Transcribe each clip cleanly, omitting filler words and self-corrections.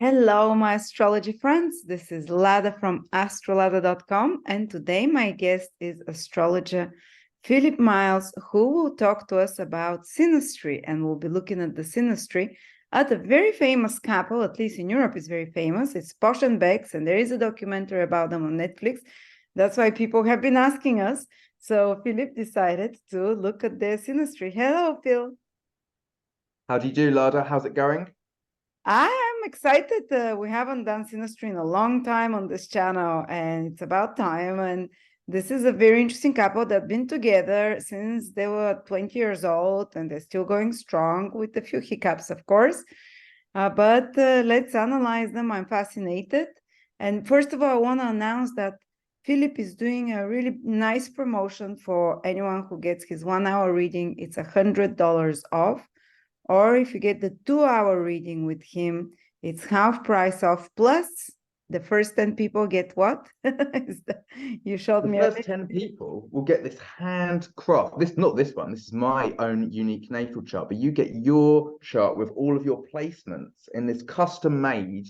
Hello, my astrology friends. This is Lada from Astrolada.com, and today my guest is astrologer Philip Miles, who will talk to us about synastry, and we'll be looking at the synastry at a very famous couple, at least in Europe, is very famous. It's Posh and Becks, and there is a documentary about them on Netflix. That's why people have been asking us. So Philip decided to look at their synastry. Hello, Phil. How do you do, Lada? How's it going? I am excited. We haven't done Synastry in a long time on this channel, and it's about time. And this is a very interesting couple that have been together since they were 20 years old, and they're still going strong with a few hiccups, of course. But let's analyze them. I'm fascinated. And first of all, I want to announce that Philip is doing a really nice promotion for anyone who gets his 1 hour reading. It's $100 off. Or if you get the 2 hour reading with him, it's half price off. Plus, the first 10 people get what? You showed The me. first 10 people will get this handcraft. Not this one. This is my own unique natal chart, but you get your chart with all of your placements in this custom-made,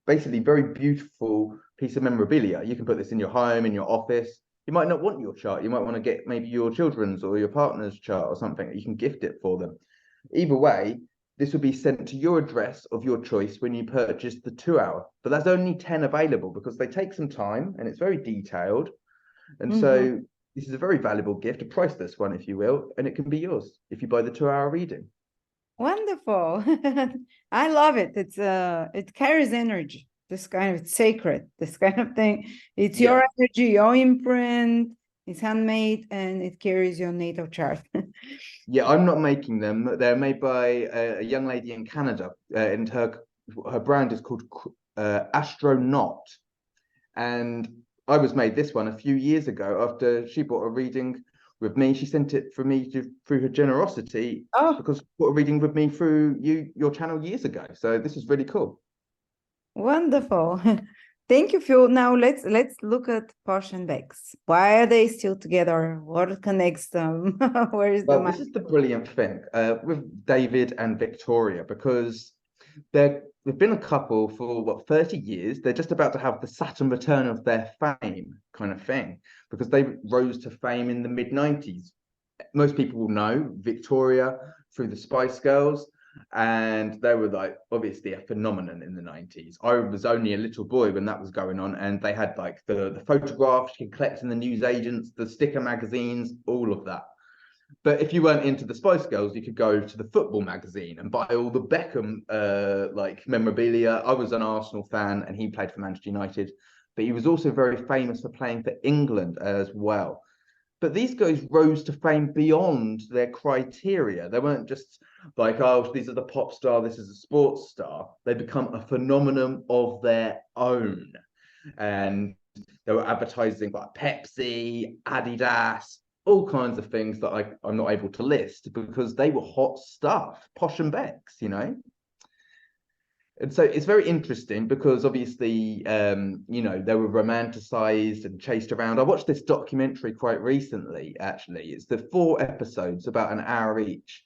basically very beautiful piece of memorabilia. You can put this in your home, in your office. You might not want your chart. You might want to get maybe your children's or your partner's chart or something. You can gift it for them. Either way, this will be sent to your address of your choice when you purchase the 2 hour. But there's only 10 available because they take some time and it's very detailed. And so this is a very valuable gift, a priceless one, if you will, and it can be yours if you buy the 2 hour reading. Wonderful. I love it. It carries energy. This kind of it's sacred, this kind of thing. It's Yeah. your energy, your imprint, it's handmade, and it carries your natal chart. Yeah, I'm not making them. They're made by a young lady in Canada, and her brand is called Astronaut. And I was made this one a few years ago after she bought a reading with me. She sent it for me through her generosity Oh, because she bought a reading with me through your channel years ago. So this is really cool. wonderful. Thank you, Phil. Now let's look at Posh and Becks. Why are they still together? What connects them? Where is the Well, this magic? is the brilliant thing with David and Victoria because they've been a couple for what 30 years. They're just about to have the Saturn return of their fame kind of thing because they rose to fame in the mid 90s. Most people will know Victoria through the Spice Girls, and they were like obviously a phenomenon in the 90s. I was only a little boy when that was going on, and they had like the photographs you could collect in the newsagents, the sticker magazines, all of that. But if you weren't into the Spice Girls, you could go to the football magazine and buy all the Beckham like memorabilia. I was an Arsenal fan, and he played for Manchester United, but he was also very famous for playing for England as well. But these guys rose to fame beyond their criteria. They weren't just like, oh, these are the pop star, this is a sports star. They become a phenomenon of their own. And they were advertising like Pepsi, Adidas, all kinds of things that I'm not able to list because they were hot stuff, Posh and Becks, you know? And so it's very interesting because obviously, they were romanticized and chased around. I watched this documentary quite recently, actually. It's the 4 episodes, about an hour each.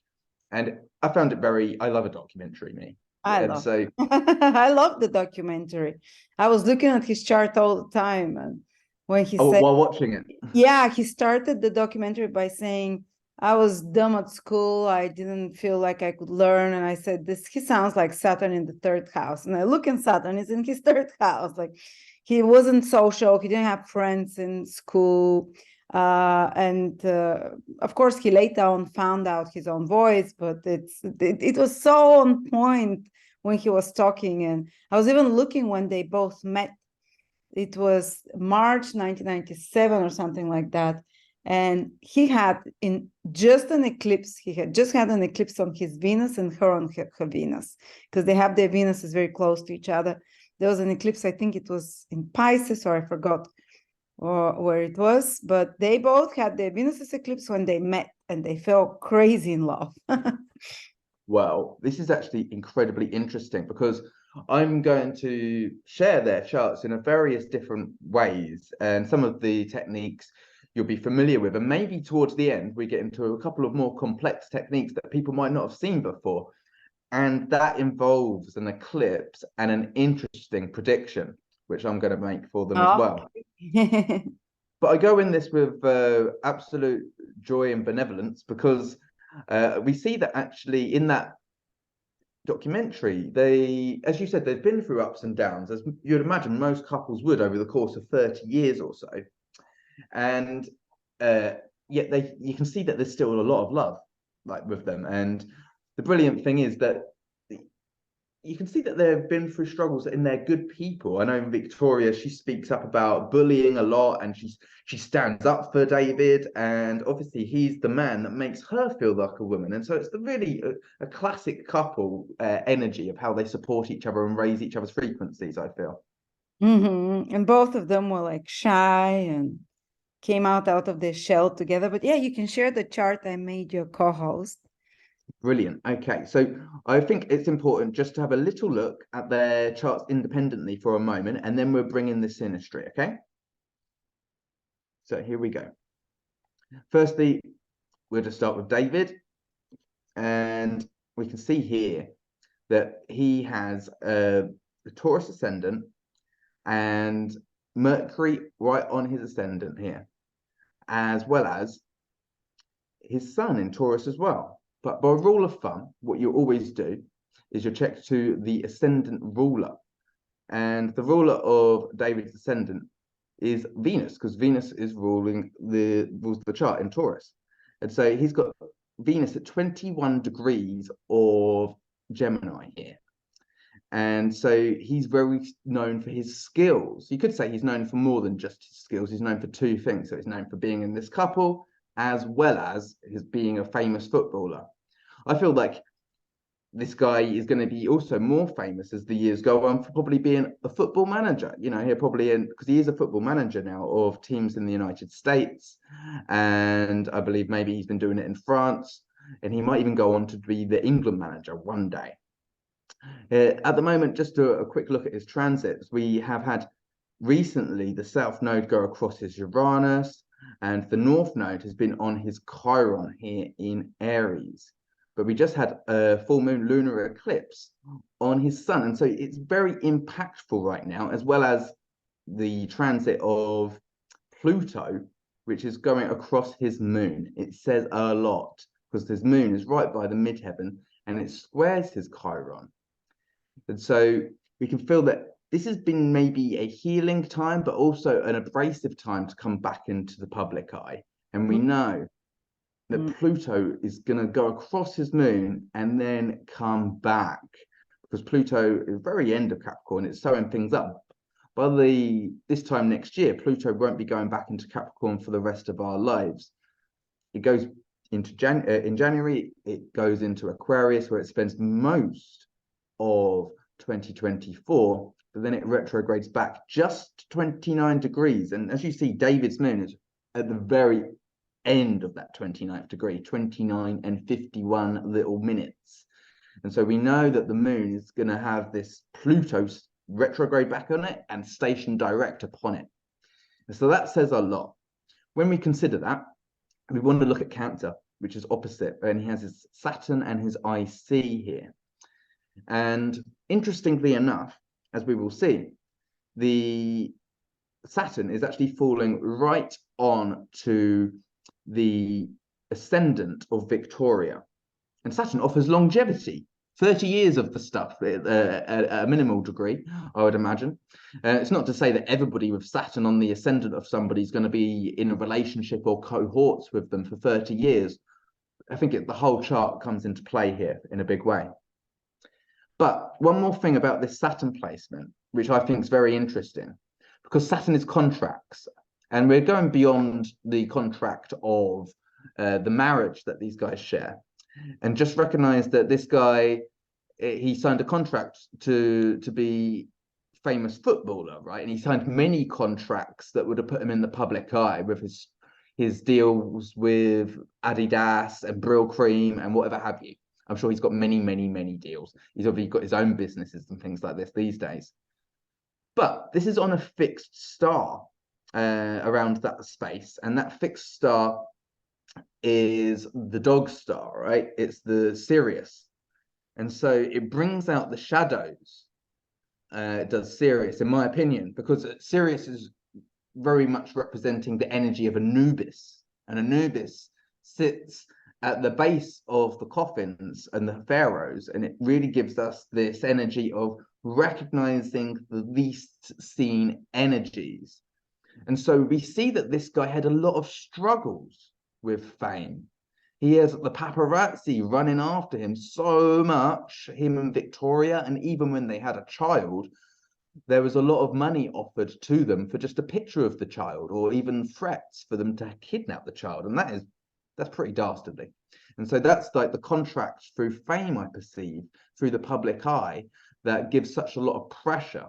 And I love a documentary, me. I And love so, I love the documentary. I was looking at his chart all the time, and when he oh, said, while watching it, yeah, he started the documentary by saying, I was dumb at school. I didn't feel like I could learn. And I said, this, he sounds like Saturn in the third house. And I look in Saturn, he's in his third house. Like he wasn't social. He didn't have friends in school. And of course, he later on found out his own voice, but it was so on point when he was talking. And I was even looking when they both met. It was March 1997 or something like that. And he had he had just had an eclipse on his Venus and her on her Venus, because they have their Venuses very close to each other. There was an eclipse, I think it was in Pisces, or I forgot where it was, but they both had their Venus's eclipse when they met, and they fell crazy in love. well, this is actually incredibly interesting because I'm going to share their charts in a various different ways, and some of the techniques you'll be familiar with. And maybe towards the end, we get into a couple of more complex techniques that people might not have seen before. And that involves an eclipse and an interesting prediction, which I'm going to make for them as well. Okay. But I go in this with absolute joy and benevolence because we see that actually in that documentary, they, as you said, they've been through ups and downs, as you'd imagine most couples would over the course of 30 years or so. And yet you can see that there's still a lot of love like with them. And the brilliant thing is that you can see that they've been through struggles and they're good people. I know Victoria, she speaks up about bullying a lot, and she stands up for David, and obviously he's the man that makes her feel like a woman. And so it's really a classic couple energy of how they support each other and raise each other's frequencies, I feel. And both of them were like shy and came out of their shell together. But yeah, you can share the chart I made your co-host. Brilliant. Okay, so I think it's important just to have a little look at their charts independently for a moment, and then we'll bring in the synastry, okay? So here we go. Firstly, we'll just start with David, and we can see here that he has the Taurus ascendant and Mercury right on his ascendant here, as well as his sun in Taurus as well. But by rule of thumb, what you always do is you check to the ascendant ruler. And the ruler of David's ascendant is Venus, because Venus is rules the chart in Taurus. And so he's got Venus at 21 degrees of Gemini here. And so he's very known for his skills. You could say he's known for more than just his skills. He's known for two things. So he's known for being in this couple, as well as his being a famous footballer. I feel like this guy is going to be also more famous as the years go on for probably being a football manager. You know, he'll probably, because he is a football manager now of teams in the United States. And I believe maybe he's been doing it in France. And he might even go on to be the England manager one day. At the moment, just a quick look at his transits. We have had recently the South Node go across his Uranus, and the North Node has been on his Chiron here in Aries. But we just had a full moon lunar eclipse on his sun. And so it's very impactful right now, as well as the transit of Pluto, which is going across his moon. It says a lot because his moon is right by the midheaven and it squares his Chiron. And so we can feel that this has been maybe a healing time, but also an abrasive time to come back into the public eye. And we know that Pluto is going to go across his moon and then come back, because Pluto is very end of Capricorn. It's sewing things up. By this time next year, Pluto won't be going back into Capricorn for the rest of our lives. It goes into in January, it goes into Aquarius, where it spends most of 2024, but then it retrogrades back just 29 degrees. And as you see, David's moon is at the very end of that 29th degree, 29 and 51 little minutes. And so we know that the moon is going to have this Pluto retrograde back on it and station direct upon it. And so that says a lot. When we consider that, we want to look at Cancer, which is opposite, and he has his Saturn and his IC here. And interestingly enough, as we will see, the Saturn is actually falling right on to the ascendant of Victoria. And Saturn offers longevity, 30 years of the stuff at a minimal degree, I would imagine. It's not to say that everybody with Saturn on the ascendant of somebody is going to be in a relationship or cohorts with them for 30 years. I think the whole chart comes into play here in a big way. But one more thing about this Saturn placement, which I think is very interesting, because Saturn is contracts. And we're going beyond the contract of the marriage that these guys share. And just recognize that this guy, he signed a contract to be famous footballer, right? And he signed many contracts that would have put him in the public eye with his deals with Adidas and Brill Cream and whatever have you. I'm sure he's got many, many, many deals. He's obviously got his own businesses and things like this these days. But this is on a fixed star around that space, and that fixed star is the dog star, right? It's the Sirius. And so it brings out the shadows. It does Sirius, in my opinion, because Sirius is very much representing the energy of Anubis, and Anubis sits at the base of the coffins and the pharaohs, and it really gives us this energy of recognizing the least seen energies. And so we see that this guy had a lot of struggles with fame. He has the paparazzi running after him so much, him and Victoria, and even when they had a child, there was a lot of money offered to them for just a picture of the child, or even threats for them to kidnap the child. And that's pretty dastardly. And so that's like the contract through fame, I perceive, through the public eye, that gives such a lot of pressure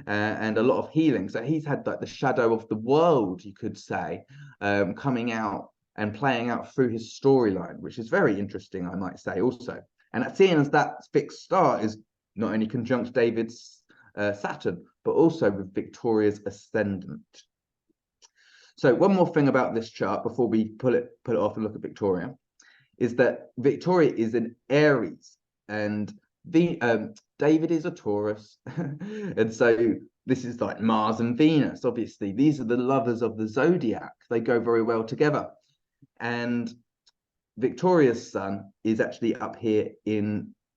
and a lot of healing. So he's had like the shadow of the world, you could say, coming out and playing out through his storyline, which is very interesting, I might say also. And seeing as that fixed star is not only conjunct David's Saturn, but also with Victoria's ascendant. So one more thing about this chart before we pull it off and look at Victoria, is that Victoria is an Aries, and David is a Taurus. And so this is like Mars and Venus, obviously. These are the lovers of the zodiac. They go very well together. And Victoria's sun is actually up here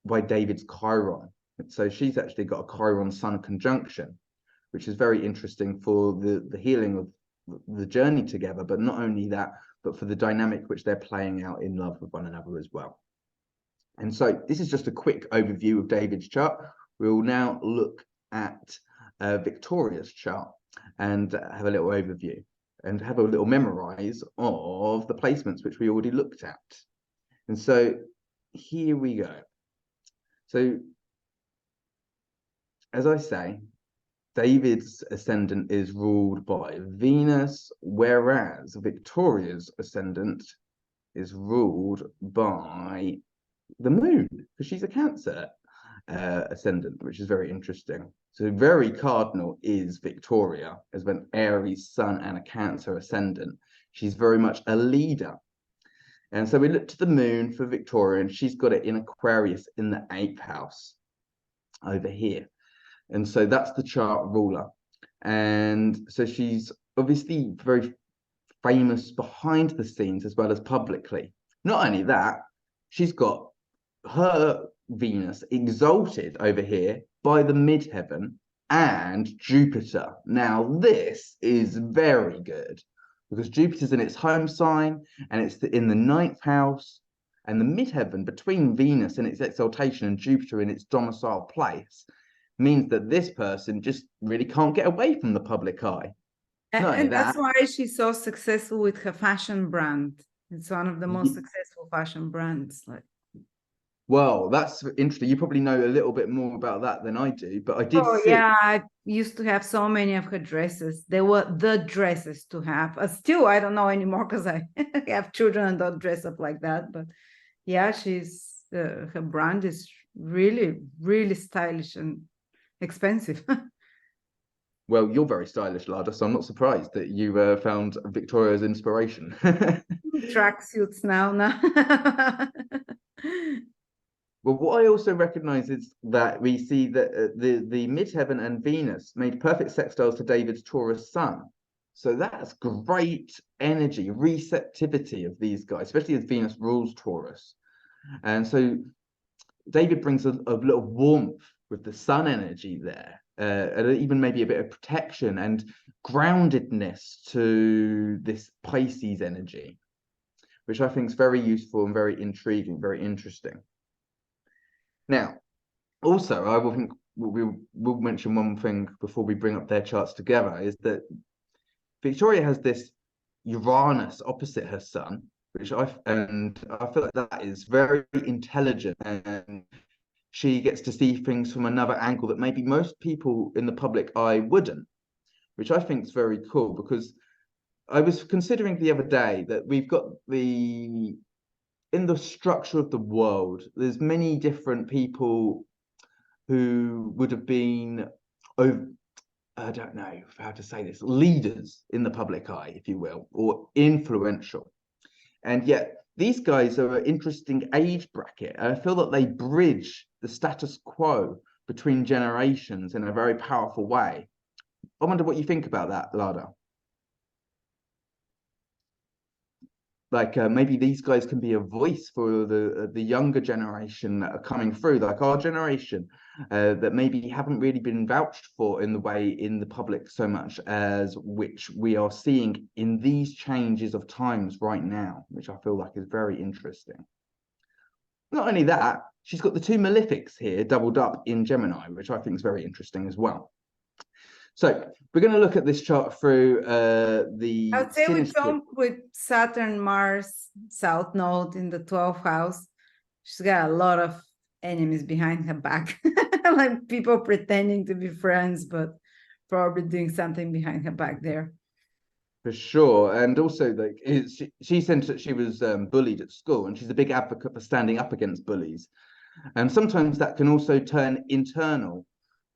by David's Chiron. So she's actually got a Chiron sun conjunction, which is very interesting for the healing of the journey together. But not only that, but for the dynamic which they're playing out in love with one another as well. And so this is just a quick overview of David's chart. We'll now look at Victoria's chart and have a little overview and have a little memorize of the placements which we already looked at. And so here we go. So as I say, David's ascendant is ruled by Venus, whereas Victoria's ascendant is ruled by the moon, because she's a Cancer ascendant, which is very interesting. So very cardinal is Victoria, as an Aries sun and a Cancer ascendant. She's very much a leader. And so we look to the moon for Victoria, and she's got it in Aquarius in the 8th house over here. And so that's the chart ruler. And so she's obviously very famous behind the scenes as well as publicly. Not only that, she's got her Venus exalted over here by the midheaven and Jupiter. Now, this is very good because Jupiter's in its home sign and it's in the 9th house, and the midheaven between Venus and its exaltation and Jupiter in its domicile place means that this person just really can't get away from the public eye. And that's why she's so successful with her fashion brand. It's one of the most successful fashion brands. Well, that's interesting. You probably know a little bit more about that than I do, but I did see. Yeah, I used to have so many of her dresses. They were the dresses to have. Still, I don't know anymore because I have children and don't dress up like that. But yeah, her brand is really, really stylish and expensive. Well, you're very stylish, Lada, so I'm not surprised that you found Victoria's inspiration. Tracksuits now. Well, what I also recognize is that we see that the midheaven and Venus made perfect sextiles to David's Taurus sun. So that's great energy, receptivity of these guys, especially as Venus rules Taurus. And so David brings a little warmth with the sun energy there, and even maybe a bit of protection and groundedness to this Pisces energy, which I think is very useful and very intriguing, very interesting. Now, also, I will think we'll mention one thing before we bring up their charts together, is that Victoria has this Uranus opposite her sun, which I feel like that is very intelligent, and she gets to see things from another angle that maybe most people in the public eye wouldn't, which I think is very cool, because I was considering the other day that we've got in the structure of the world, there's many different people who would have been, I don't know how to say this, leaders in the public eye, if you will, or influential. And yet these guys are an interesting age bracket. I feel that they bridge the status quo between generations in a very powerful way. I wonder what you think about that, Lada. Like maybe these guys can be a voice for the younger generation that are coming through, like our generation, that maybe haven't really been vouched for in the way in the public so much as which we are seeing in these changes of times right now, which I feel like is very interesting. Not only that, she's got the two malefics here doubled up in Gemini, which I think is very interesting as well. So we're going to look at this chart through the I'd say Synastry. with Saturn, Mars, South Node in the 12th house, she's got a lot of enemies behind her back. Like people pretending to be friends, but probably doing something behind her back there. For sure, and also like she said that she was bullied at school, and she's a big advocate for standing up against bullies. And sometimes that can also turn internal,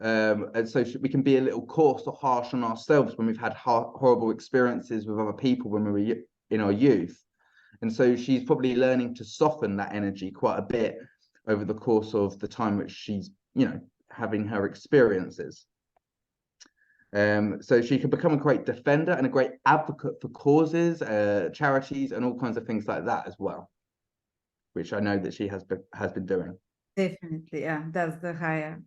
and so we can be a little coarse or harsh on ourselves when we've had horrible experiences with other people when we were in our youth. And so she's probably learning to soften that energy quite a bit over the course of the time which she's, having her experiences. So she can become a great defender and a great advocate for causes, charities, and all kinds of things like that as well, which I know that she has been doing. Definitely, yeah, that's the higher.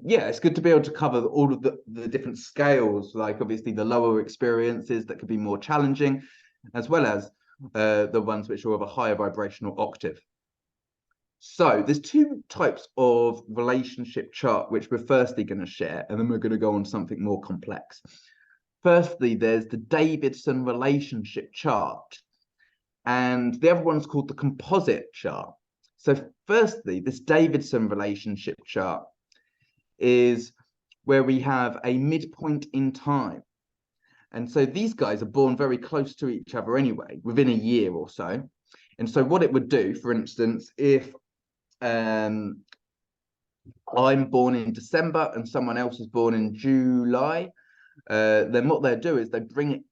Yeah, it's good to be able to cover all of the different scales, like obviously the lower experiences that could be more challenging, as well as the ones which are of a higher vibrational octave. So there's two types of relationship chart which we're firstly going to share, and then we're going to go on something more complex. Firstly, there's the Davidson relationship chart, and the other one's called the composite chart. So firstly, this Davidson relationship chart is where we have a midpoint in time. And so these guys are born very close to each other anyway, within a year or so. And so what it would do, for instance, if I'm born in December and someone else is born in July, then what they'll do is they bring it,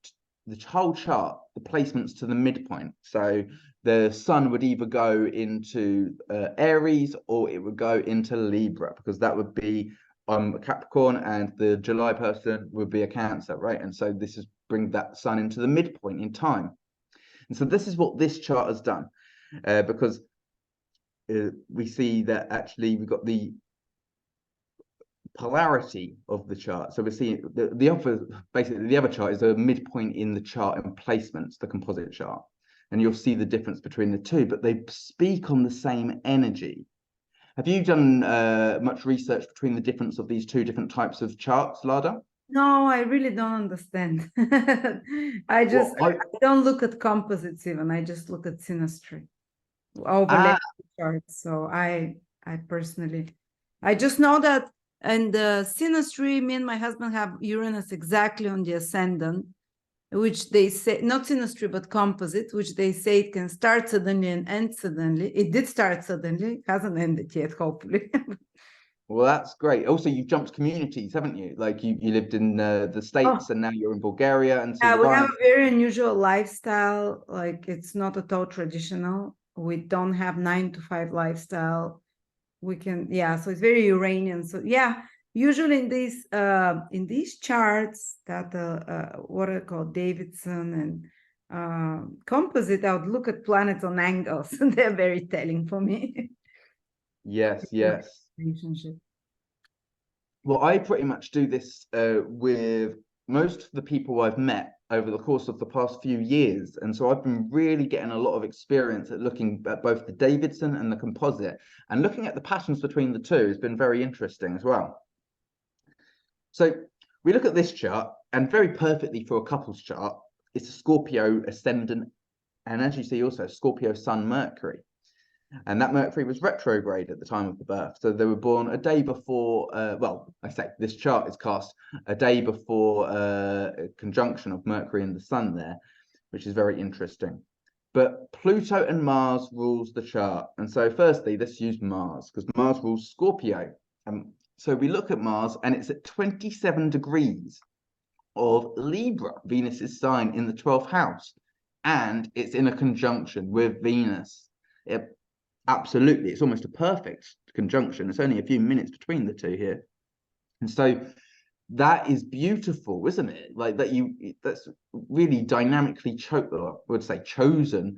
the whole chart, the placements to the midpoint. So the sun would either go into Aries or it would go into Libra, because that would be a Capricorn and the July person would be a Cancer, right? And so this is bring that sun into the midpoint in time. And so this is what this chart has done, because we see that actually we've got the polarity of the chart. So we're seeing the other chart is a midpoint in the chart and placements, the composite chart. And you'll see the difference between the two, but they speak on the same energy. Have you done much research between the difference of these two different types of charts, Lada? No, I really don't understand. I don't look at composites even. I just look at synastry, overlay charts. So I personally, I just know that, and the synastry, me and my husband have Uranus exactly on the ascendant, which they say, not synastry, but composite, which they say it can start suddenly and end suddenly. It did start suddenly, hasn't ended yet, hopefully. Well, that's great. Also, you've jumped communities, haven't you? Like you lived in the States and now you're in Bulgaria. And so yeah, we have a very unusual lifestyle. Like it's not at all traditional. We don't have 9-to-5 lifestyle. We can, yeah, so it's very Uranian. So yeah, usually in these charts that what are called Davidson and composite, I would look at planets on angles, and they're very telling for me. Yes, yes. Relationship. Well, I pretty much do this with most of the people I've met over the course of the past few years. And so I've been really getting a lot of experience at looking at both the Davidson and the composite, and looking at the patterns between the two has been very interesting as well. So we look at this chart, and very perfectly for a couples chart, it's a Scorpio ascendant, and as you see also Scorpio Sun Mercury. And that Mercury was retrograde at the time of the birth. So they were born a day before, well, I say this chart is cast a day before a conjunction of Mercury and the Sun there, which is very interesting. But Pluto and Mars rules the chart. And so firstly, let's use Mars, because Mars rules Scorpio. So we look at Mars, and it's at 27 degrees of Libra, Venus's sign in the 12th house. and it's in a conjunction with Venus. Absolutely, it's almost a perfect conjunction. It's only a few minutes between the two here. And so that is beautiful, isn't it? Like that's really dynamically chosen.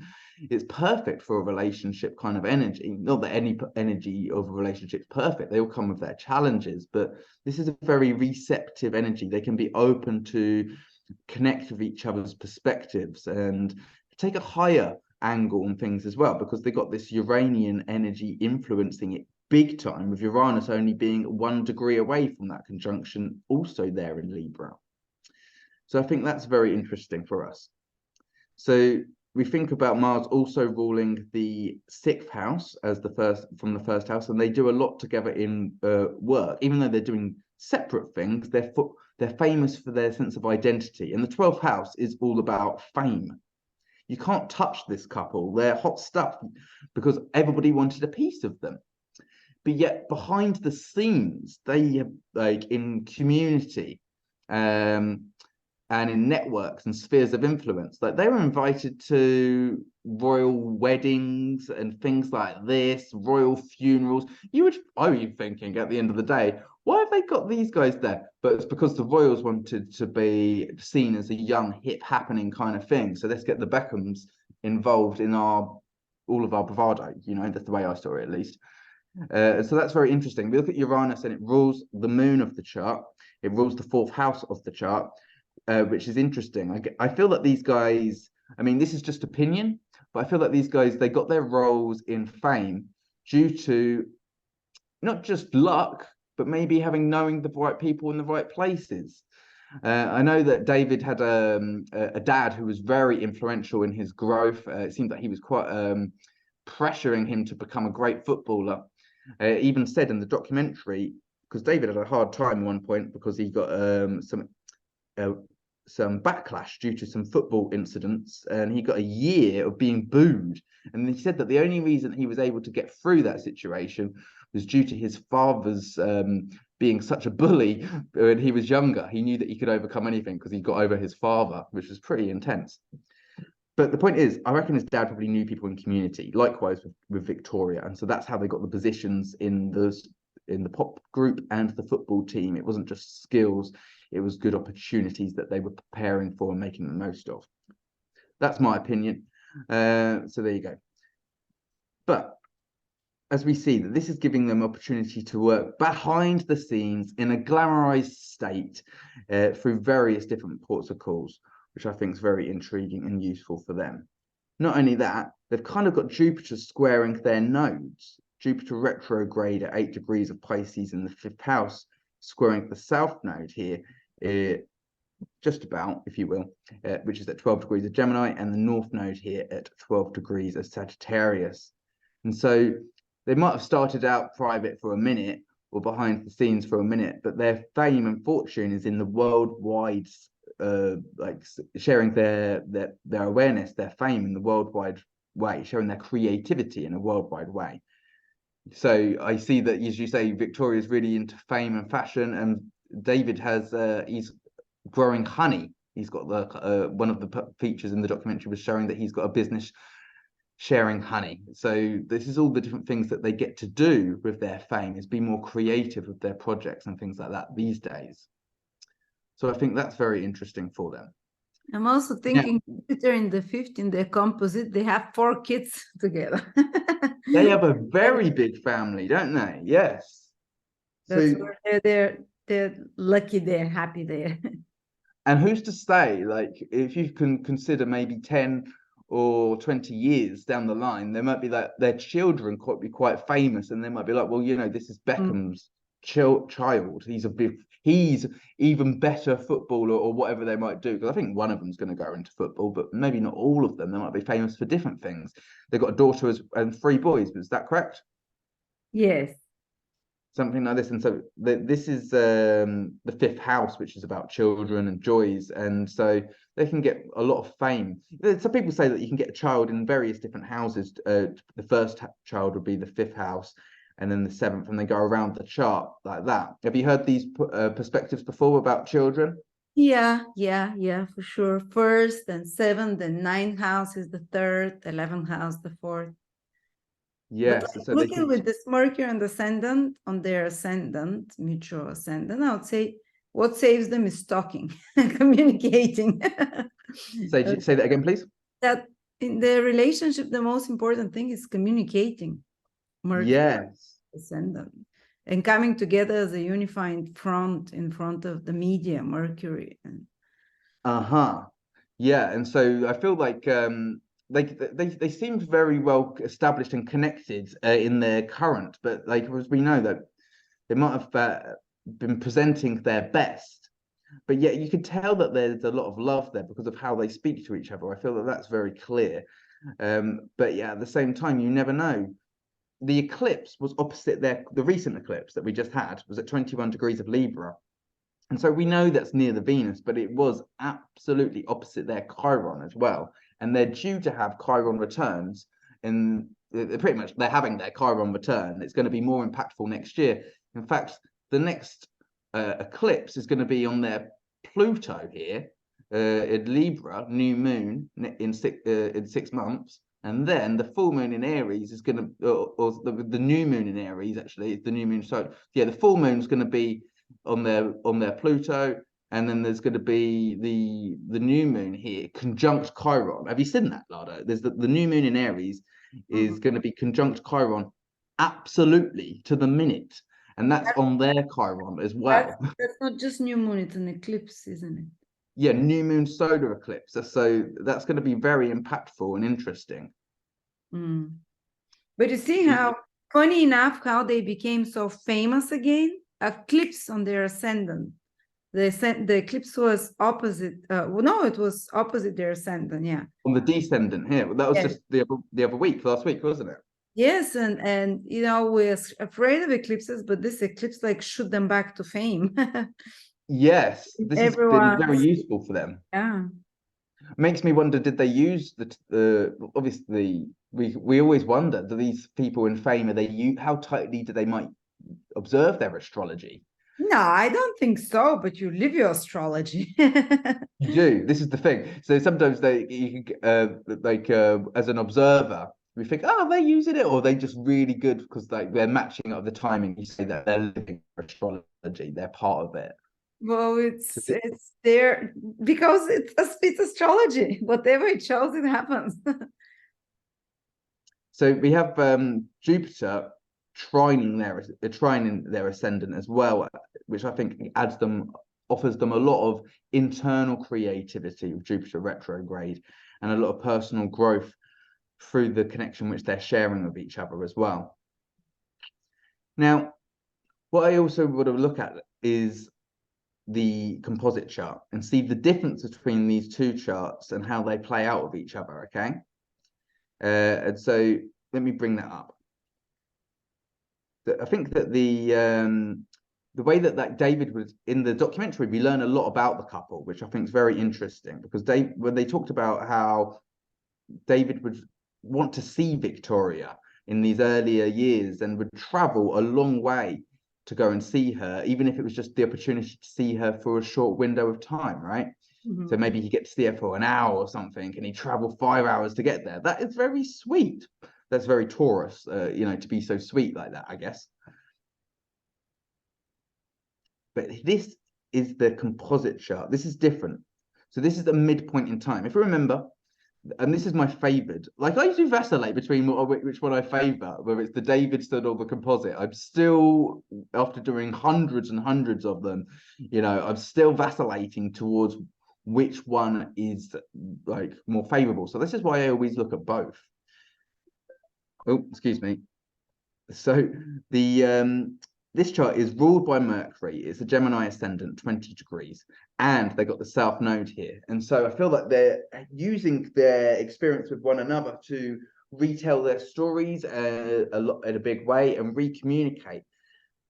It's perfect for a relationship kind of energy. Not that any energy of a relationship is perfect. They all come with their challenges, but this is a very receptive energy. They can be open to connect with each other's perspectives and take a higher angle on things as well, because they got this Uranian energy influencing it big time, with Uranus only being 1 degree away from that conjunction, also there in Libra. So I think that's very interesting for us. So we think about Mars also ruling the 6th house as the first house, and they do a lot together in work, even though they're doing separate things. They're famous for their sense of identity, and the 12th house is all about fame. You can't touch this couple. They're hot stuff because everybody wanted a piece of them. But yet behind the scenes, they have, like, in community and in networks and spheres of influence, like they were invited to royal weddings and things like this, royal funerals. I would be thinking at the end of the day, why have they got these guys there? But it's because the royals wanted to be seen as a young, hip, happening kind of thing. So let's get the Beckhams involved in all of our bravado. You know, that's the way I saw it, at least. So that's very interesting. We look at Uranus, and it rules the moon of the chart. It rules the 4th house of the chart, which is interesting. I feel that these guys, I mean, this is just opinion, but I feel that these guys, they got their roles in fame due to not just luck, but maybe knowing the right people in the right places. I know that David had a dad who was very influential in his growth. It seemed that he was quite pressuring him to become a great footballer. Even said in the documentary, because David had a hard time at one point because he got some backlash due to some football incidents, and he got a year of being booed. And he said that the only reason he was able to get through that situation was due to his father's being such a bully when he was younger. He knew that he could overcome anything because he got over his father, which was pretty intense. But the point is, I reckon his dad probably knew people in community, likewise with Victoria. And so that's how they got the positions in the pop group and the football team. It wasn't just skills, it was good opportunities that they were preparing for and making the most of. That's my opinion. So there you go. But as we see, that this is giving them opportunity to work behind the scenes in a glamorized state through various different ports of calls, which I think is very intriguing and useful for them. Not only that, they've kind of got Jupiter squaring their nodes. Jupiter retrograde at 8 degrees of Pisces in the 5th house, squaring the south node here, just about, if you will, which is at 12 degrees of Gemini, and the north node here at 12 degrees of Sagittarius. And so they might have started out private for a minute or behind the scenes for a minute, but their fame and fortune is in the worldwide, like sharing their awareness, their fame in the worldwide way, showing their creativity in a worldwide way. So I see that, as you say, Victoria's really into fame and fashion, and David has he's growing honey. He's got the one of the features in the documentary was showing that he's got a business sharing honey. So this is all the different things that they get to do with their fame, is be more creative with their projects and things like that these days. So I think that's very interesting for them. I'm also thinking Jupiter in the 5th in the composite, they have 4 kids together. They have a very big family, don't they? Yes. That's so where they're lucky, they're happy there. And who's to say, like, if you can consider maybe 10 or 20 years down the line, there might be like their children could be quite famous, and they might be like, well, you know, this is Beckham's child. He's even better footballer, or whatever they might do. Because I think one of them's going to go into football, but maybe not all of them. They might be famous for different things. They've got a daughter and 3 boys. Is that correct? Yes. Something like this. And so this is the 5th house, which is about children and joys, and so they can get a lot of fame. Some people say that you can get a child in various different houses. The first child would be the 5th house, and then the 7th, and they go around the chart like that. Have you heard these perspectives before about children? Yeah, for sure. First and seventh, and ninth house is the third, 11th house, the fourth. But Yes, like so they looking teach. with this Mercury and ascendant on their ascendant, mutual ascendant, I would say what saves them is talking and communicating. Say that again, please. That in their relationship, the most important thing is communicating. Mercury Yes. ascendant and coming together as a unified front in front of the media, Mercury. And Uh-huh. Yeah, and so I feel like they seemed very well established and connected in their current, but like as we know that they might have been presenting their best, but yet you can tell that there's a lot of love there because of how they speak to each other. I feel that that's very clear. But yeah, at the same time, you never know. The eclipse was opposite the recent eclipse that we just had was at 21 degrees of Libra. And so we know that's near the Venus, but it was absolutely opposite their Chiron as well. And they're due to have Chiron returns in pretty much they're having their Chiron return. It's going to be more impactful next year. In fact, the next eclipse is going to be on their Pluto here in Libra, new moon in 6 months. And then the full moon in Aries is going to, or the new moon in Aries, actually, it's the new moon. So yeah, the full moon is going to be on their Pluto, and then there's going to be the new moon here conjunct Chiron. Have you seen that, Lado? There's the new moon in Aries is going to be conjunct Chiron absolutely to the minute, and that's on their Chiron as well. that's not just new moon, it's an eclipse, isn't it? Yeah, new moon solar eclipse. So that's going to be very impactful and interesting. Mm. But you see how funny enough how they became so famous again? Eclipse on their ascendant. The eclipse was opposite. Well, no, it was opposite their ascendant. Yeah. On the descendant here, that was Yes. just the other week, last week, wasn't it? Yes, and you know we're afraid of eclipses, but this eclipse like shoot them back to fame. Yes, this has been Everyone, very useful for them. yeah. Makes me wonder, did they use the obviously we always wonder, do these people in fame, are they how tightly do they might observe their astrology? No, I don't think so. But you live your astrology. You do. This is the thing. So sometimes you can like as an observer, we think, oh, they're using it, or they just really good because like they're matching up the timing. You say that they're living for astrology, they're part of it. Well, So, it's there because it's astrology. Whatever it shows, it happens. so we have Jupiter trining their ascendant as well, which I think offers them a lot of internal creativity with Jupiter retrograde and a lot of personal growth through the connection which they're sharing with each other as well. Now, what I also would have look at is the composite chart and see the difference between these two charts and how they play out with each other, okay? And so let me bring that up. I think that the way that David was in the documentary, we learn a lot about the couple, which I think is very interesting because when they talked about how David would want to see Victoria in these earlier years and would travel a long way to go and see her, even if it was just the opportunity to see her for a short window of time, right? Mhm. So maybe he gets to see her for an hour or something, and he traveled 5 hours to get there. That is very sweet. That's very Taurus, to be so sweet like that, I guess. But this is the composite chart. This is different. So this is the midpoint in time. If you remember, and this is my favored. Like I do vacillate between which one I favor, whether it's the Davidson or the composite. I'm still, after doing hundreds and hundreds of them, I'm still vacillating towards which one is like more favorable. So this is why I always look at both. Oh, excuse me. So the this chart is ruled by Mercury. It's a Gemini ascendant, 20 degrees, and they got the South Node here. And so I feel like they're using their experience with one another to retell their stories a lot in a big way and recommunicate.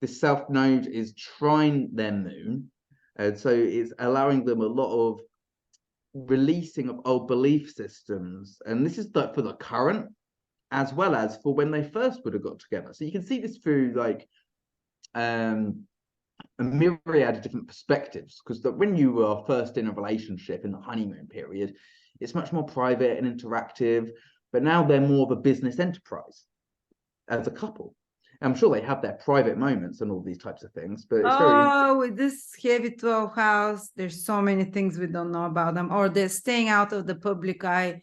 The South Node is trine their moon, and so it's allowing them a lot of releasing of old belief systems. And this is like for the current as well as for when they first would have got together. So you can see this through like a myriad of different perspectives, because when you are first in a relationship in the honeymoon period, it's much more private and interactive, but now they're more of a business enterprise as a couple. I'm sure they have their private moments and all these types of things, but it's very Oh, with this heavy 12 house, there's so many things we don't know about them, or they're staying out of the public eye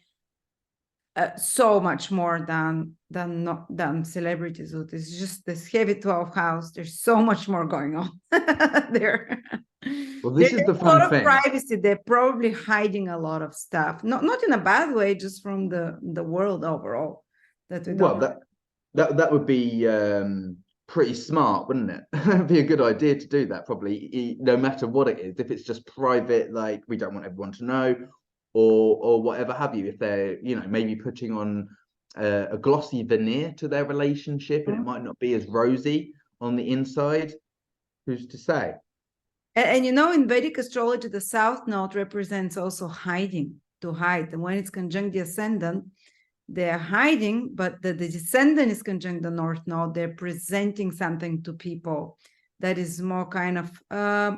so much more than celebrities would. It's just this heavy 12 house. There's so much more going on there. well. This is the A lot fun of thing. privacy. They're probably hiding a lot of stuff. Not in a bad way, just from the world overall that we don't. Well, that would be pretty smart, wouldn't it? It'd be a good idea to do that, probably, no matter what it is. If it's just private, like we don't want everyone to know, or whatever have you. If they're, maybe putting on a glossy veneer to their relationship, and it might not be as rosy on the inside. Who's to say? And in Vedic astrology, the South Node represents also hiding, to hide. And when it's conjunct the ascendant, they're hiding, but the descendant is conjunct the North Node. They're presenting something to people that is more kind of,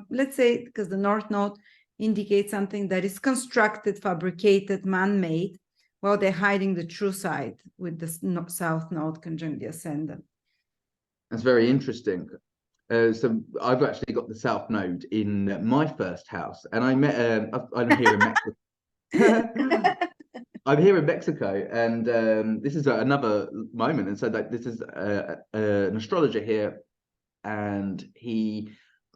let's say, because the North Node indicates something that is constructed, fabricated, man-made, while they're hiding the true side with the South Node conjunct the ascendant. That's very interesting. So I've actually got the South Node in my first house, and I met. I'm here in Mexico. I'm here in Mexico, and this is another moment. And so this is an astrologer here, and he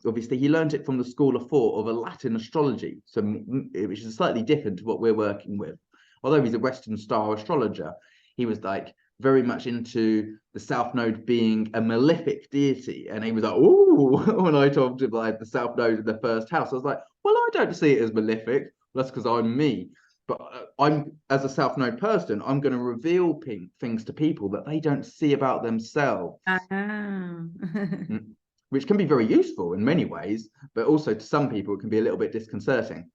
learned it from the School of Thought of a Latin astrology, so which is slightly different to what we're working with. Although he's a Western star astrologer, he was like very much into the South Node being a malefic deity, and he was like, "Ooh!" When I told him like the South Node in the first house, I was like, "Well, I don't see it as malefic. That's because I'm me." But I'm, as a South Node person, I'm going to reveal things to people that they don't see about themselves, which can be very useful in many ways, but also to some people it can be a little bit disconcerting.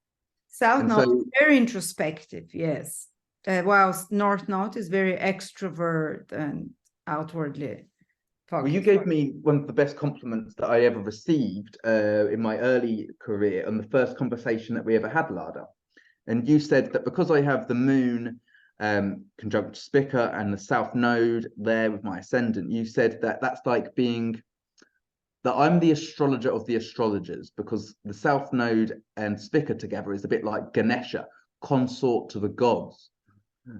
South Node is very introspective, yes. Whilst North Node is very extrovert and outwardly focused. Well, you gave me one of the best compliments that I ever received in my early career on the first conversation that we ever had, Lada. And you said that because I have the moon conjunct Spica and the South Node there with my ascendant, you said that that's like that I'm the astrologer of the astrologers, because the South Node and Spica together is a bit like Ganesha, consort to the gods,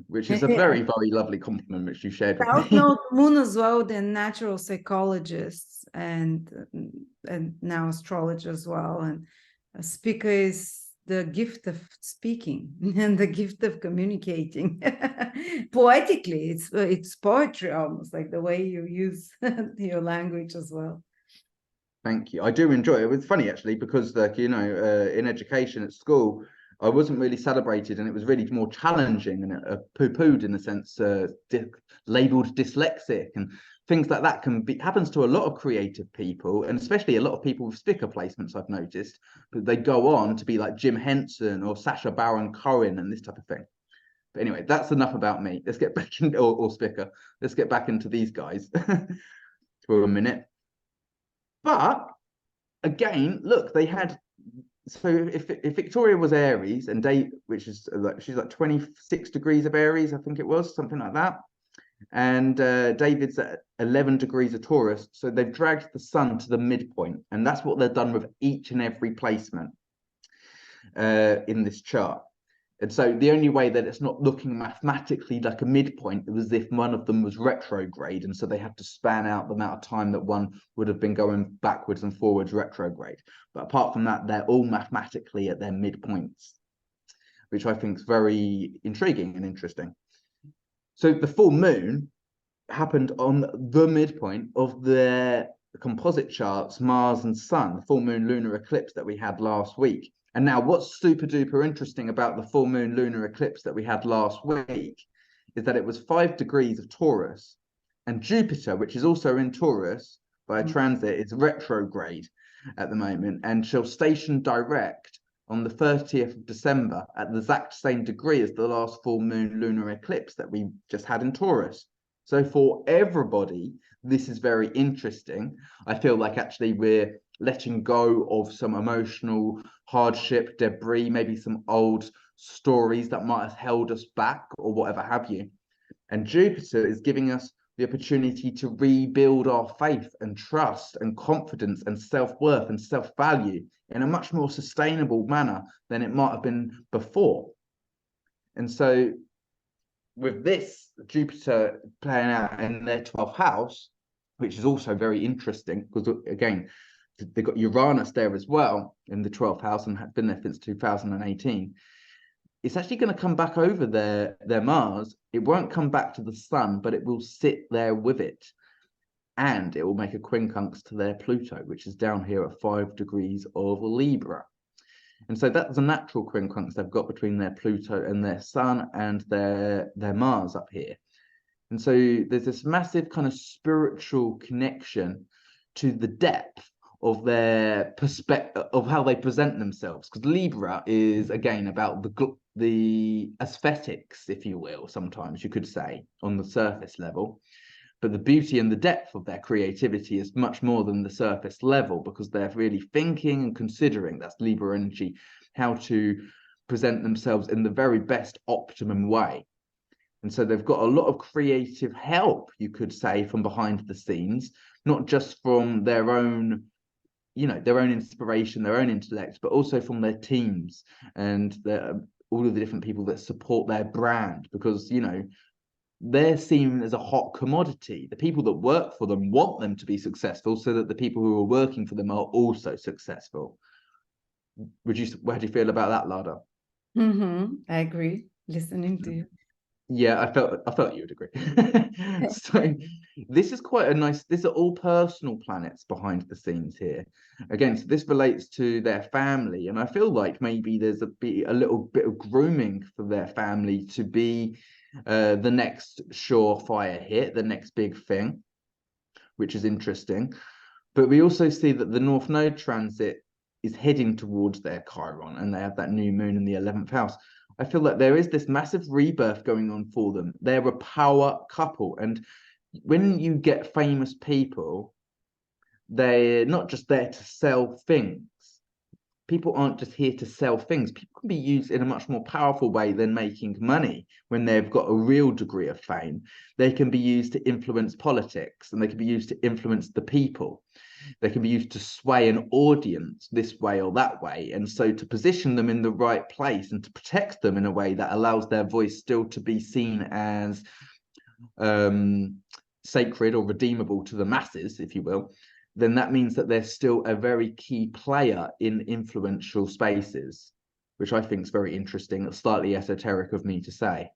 which is a very, very lovely compliment which you shared with South me. Node moon as well, they're natural psychologists and now astrologers as well. And Spica is the gift of speaking and the gift of communicating poetically. It's poetry, almost like the way you use your language as well. Thank you. I do enjoy it. It was funny actually, because in education at school, I wasn't really celebrated, and it was really more challenging and poo-pooed in a sense, labeled dyslexic and things like that happens to a lot of creative people, and especially a lot of people with sticker placements, I've noticed. But they go on to be like Jim Henson or Sacha Baron Cohen and this type of thing. But anyway, that's enough about me. Let's get back into or Spica. Let's get back into these guys for a minute. But again, look, they had. So if Victoria was Aries and which is like, she's like 26 degrees of Aries, I think it was, something like that. And David's at 11 degrees of Taurus. So they've dragged the sun to the midpoint. And that's what they've done with each and every placement in this chart. And so the only way that it's not looking mathematically like a midpoint was if one of them was retrograde. And so they had to span out the amount of time that one would have been going backwards and forwards retrograde. But apart from that, they're all mathematically at their midpoints, which I think is very intriguing and interesting. So the full moon happened on the midpoint of their composite charts, Mars and Sun, the full moon lunar eclipse that we had last week. And now what's super duper interesting about the full moon lunar eclipse that we had last week is that it was 5 degrees of Taurus, and Jupiter, which is also in Taurus by transit, is retrograde at the moment, and shall station direct on the 30th of December at the exact same degree as the last full moon lunar eclipse that we just had in Taurus. So for everybody, this is very interesting. I feel like actually we're letting go of some emotional hardship, debris, maybe some old stories that might have held us back or whatever have you. And Jupiter is giving us the opportunity to rebuild our faith and trust and confidence and self-worth and self-value in a much more sustainable manner than it might have been before. And so with this Jupiter playing out in their 12th house, which is also very interesting because, again, they've got Uranus there as well in the 12th house and have been there since 2018. It's actually going to come back over their Mars. It won't come back to the sun, but it will sit there with it. And it will make a quincunx to their Pluto, which is down here at 5 degrees of Libra. And so that's a natural quincunx they've got between their Pluto and their sun and their Mars up here. And so there's this massive kind of spiritual connection to the depth of their perspective of how they present themselves, because Libra is again about the aesthetics, if you will, sometimes you could say, on the surface level. But the beauty and the depth of their creativity is much more than the surface level, because they're really thinking and considering, that's Libra energy, how to present themselves in the very best optimum way. And so they've got a lot of creative help, you could say, from behind the scenes, not just from their own, their own inspiration, their own intellect, but also from their teams and all of the different people that support their brand, because, they're seen as a hot commodity. The people that work for them want them to be successful so that the people who are working for them are also successful. How do you feel about that, Lada? I agree, listening to you. Yeah, I felt you would agree. So this is quite a nice, these are all personal planets behind the scenes here. Again, so this relates to their family, and I feel like maybe there's a little bit of grooming for their family to be the next surefire hit, the next big thing, which is interesting. But we also see that the North Node transit is heading towards their Chiron, and they have that new moon in the 11th house. I feel like there is this massive rebirth going on for them. They're a power couple. And when you get famous people, they're not just there to sell things. People aren't just here to sell things. People can be used in a much more powerful way than making money when they've got a real degree of fame. They can be used to influence politics, and they can be used to influence the people. They can be used to sway an audience this way or that way. And so to position them in the right place and to protect them in a way that allows their voice still to be seen as sacred or redeemable to the masses, if you will, then that means that they're still a very key player in influential spaces, which I think is very interesting. It's slightly esoteric of me to say.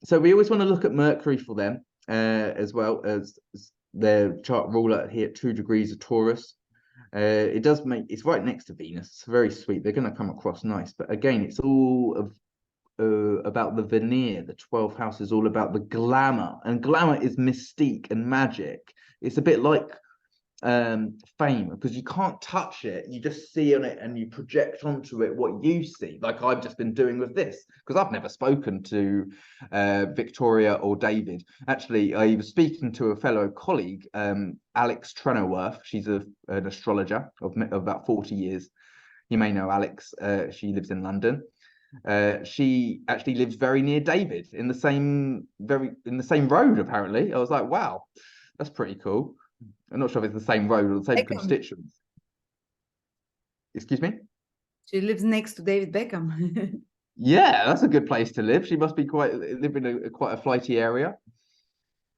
So we always want to look at Mercury for them, as well as their chart ruler here at 2 degrees of Taurus. It's right next to Venus. It's very sweet. They're going to come across nice, but again, it's all about the veneer. The 12th house is all about the glamour, and glamour is mystique and magic. It's a bit like fame, because you can't touch it, you just see on it and you project onto it what you see, like I've just been doing with this, because I've never spoken to Victoria or David. Actually, I was speaking to a fellow colleague, Alex Trenowworth. She's an astrologer of about 40 years. You may know Alex. She lives in London. She actually lives very near David in the same road, apparently. I was like, wow, that's pretty cool. I'm not sure if it's the same road or the same Beckham. constituents. Excuse me? She lives next to David Beckham. Yeah, that's a good place to live. She must be live in quite a flighty area.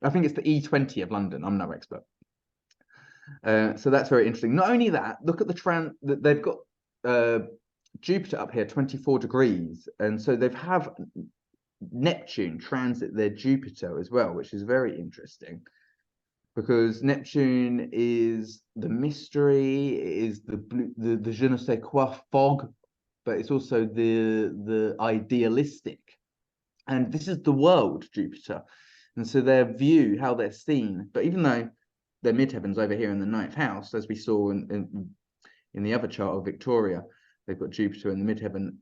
I think it's the E20 of London. I'm no expert. So that's very interesting. Not only that, look at they've got Jupiter up here, 24 degrees. And so they've have Neptune transit their Jupiter as well, which is very interesting. Because Neptune is the mystery, it is the je ne sais quoi fog, but it's also the idealistic. And this is the world, Jupiter. And so their view, how they're seen, but even though their midheaven's over here in the 9th house, as we saw in the other chart of Victoria, they've got Jupiter and the midheaven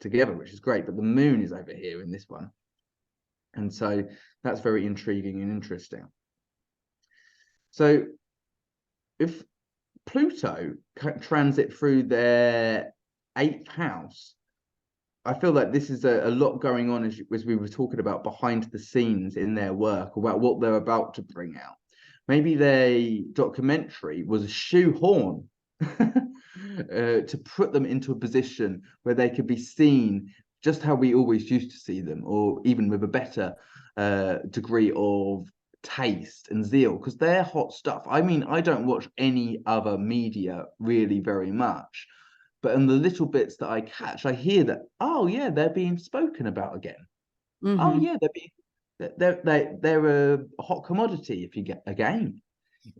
together, which is great, but the moon is over here in this one. And so that's very intriguing and interesting. So if Pluto transit through their 8th house, I feel like this is a lot going on as we were talking about behind the scenes in their work, about what they're about to bring out. Maybe their documentary was a shoehorn to put them into a position where they could be seen just how we always used to see them, or even with a better degree of taste and zeal, because they're hot stuff. I mean, I don't watch any other media really very much, but in the little bits that I catch, I hear that, oh yeah, they're being spoken about again. Oh yeah, they're a hot commodity if you get a game.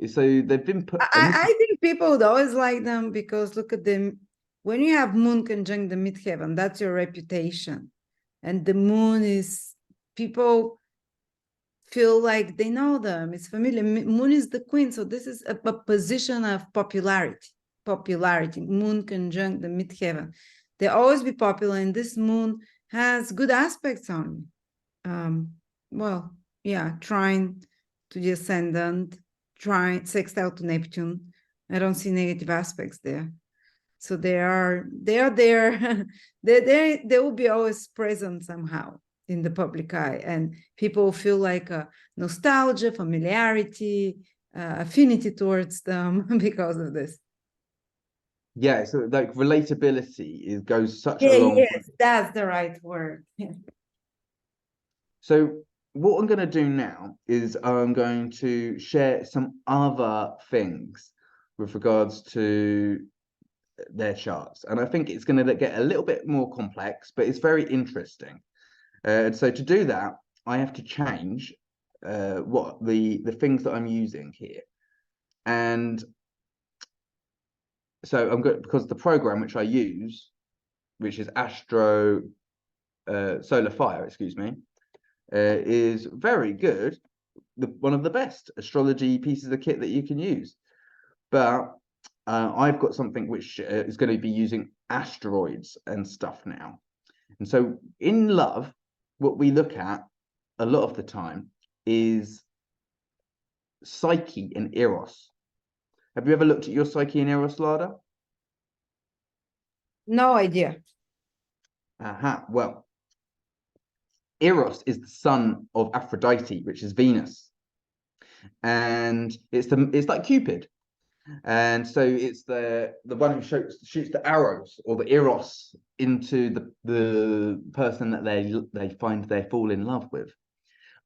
So they've been put. I think people would always like them because look at them. When you have moon conjunct the midheaven, that's your reputation. And the moon is, people feel like they know them. It's familiar. Moon is the queen. So this is a position of popularity. Moon conjunct the midheaven. They always be popular. And this moon has good aspects on me. Well, yeah, trine to the ascendant, trine sextile to Neptune. I don't see negative aspects there. So they are there. They will be always present somehow in the public eye, and people feel like a nostalgia, familiarity, affinity towards them because of this. Yeah, so like relatability goes such a long way. Yes, that's the right word. Yeah. So what I'm going to do now is I'm going to share some other things with regards to their charts, and I think it's going to get a little bit more complex, but it's very interesting. So to do that, I have to change what the things that I'm using here, and so I'm going, because the program which I use, which is Solar Fire, excuse me, is very good. One of the best astrology pieces of kit that you can use. But I've got something which is going to be using asteroids and stuff now. And so in love, what we look at a lot of the time is Psyche and Eros. Have you ever looked at your Psyche and Eros, Lada? No idea. Well, Eros is the son of Aphrodite, which is Venus, and it's like Cupid, and so it's the one who shoots the arrows, or the Eros, into the person that they find they fall in love with.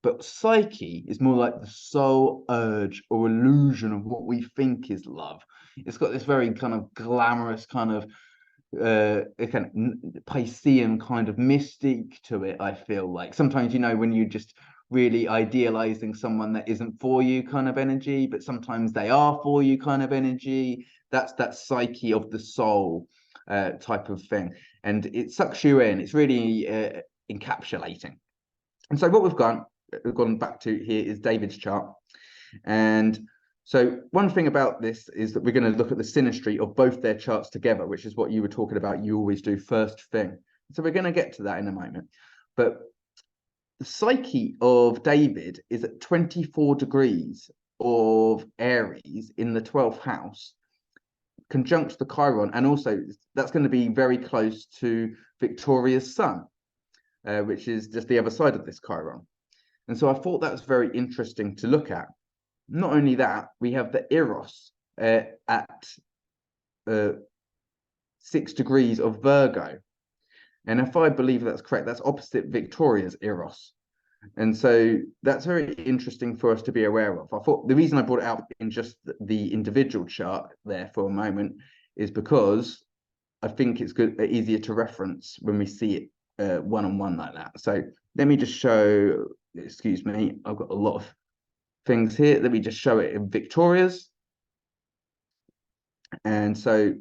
But Psyche is more like the soul urge or illusion of what we think is love. It's got this very kind of glamorous kind of Piscean kind of mystique to it. I feel like sometimes, you know, when you just really idealizing someone that isn't for you kind of energy, but sometimes they are for you kind of energy. That's that Psyche of the soul type of thing, and it sucks you in. It's really encapsulating. And so what we've gone back to here is David's chart, and so one thing about this is that we're going to look at the synastry of both their charts together, which is what you were talking about. You always do first thing. So we're going to get to that in a moment. But the Psyche of David is at 24 degrees of Aries in the 12th house, conjunct the Chiron, and also that's going to be very close to Victoria's sun, which is just the other side of this Chiron. And so I thought that was very interesting to look at. Not only that, we have the Eros at 6 degrees of Virgo. And if I believe that's correct, that's opposite Victoria's Eros. And so that's very interesting for us to be aware of. I thought the reason I brought it out in just the individual chart there for a moment is because I think it's good, easier to reference when we see it one-on-one like that. So let me just show, excuse me, I've got a lot of things here. Let me just show it in Victoria's. And so,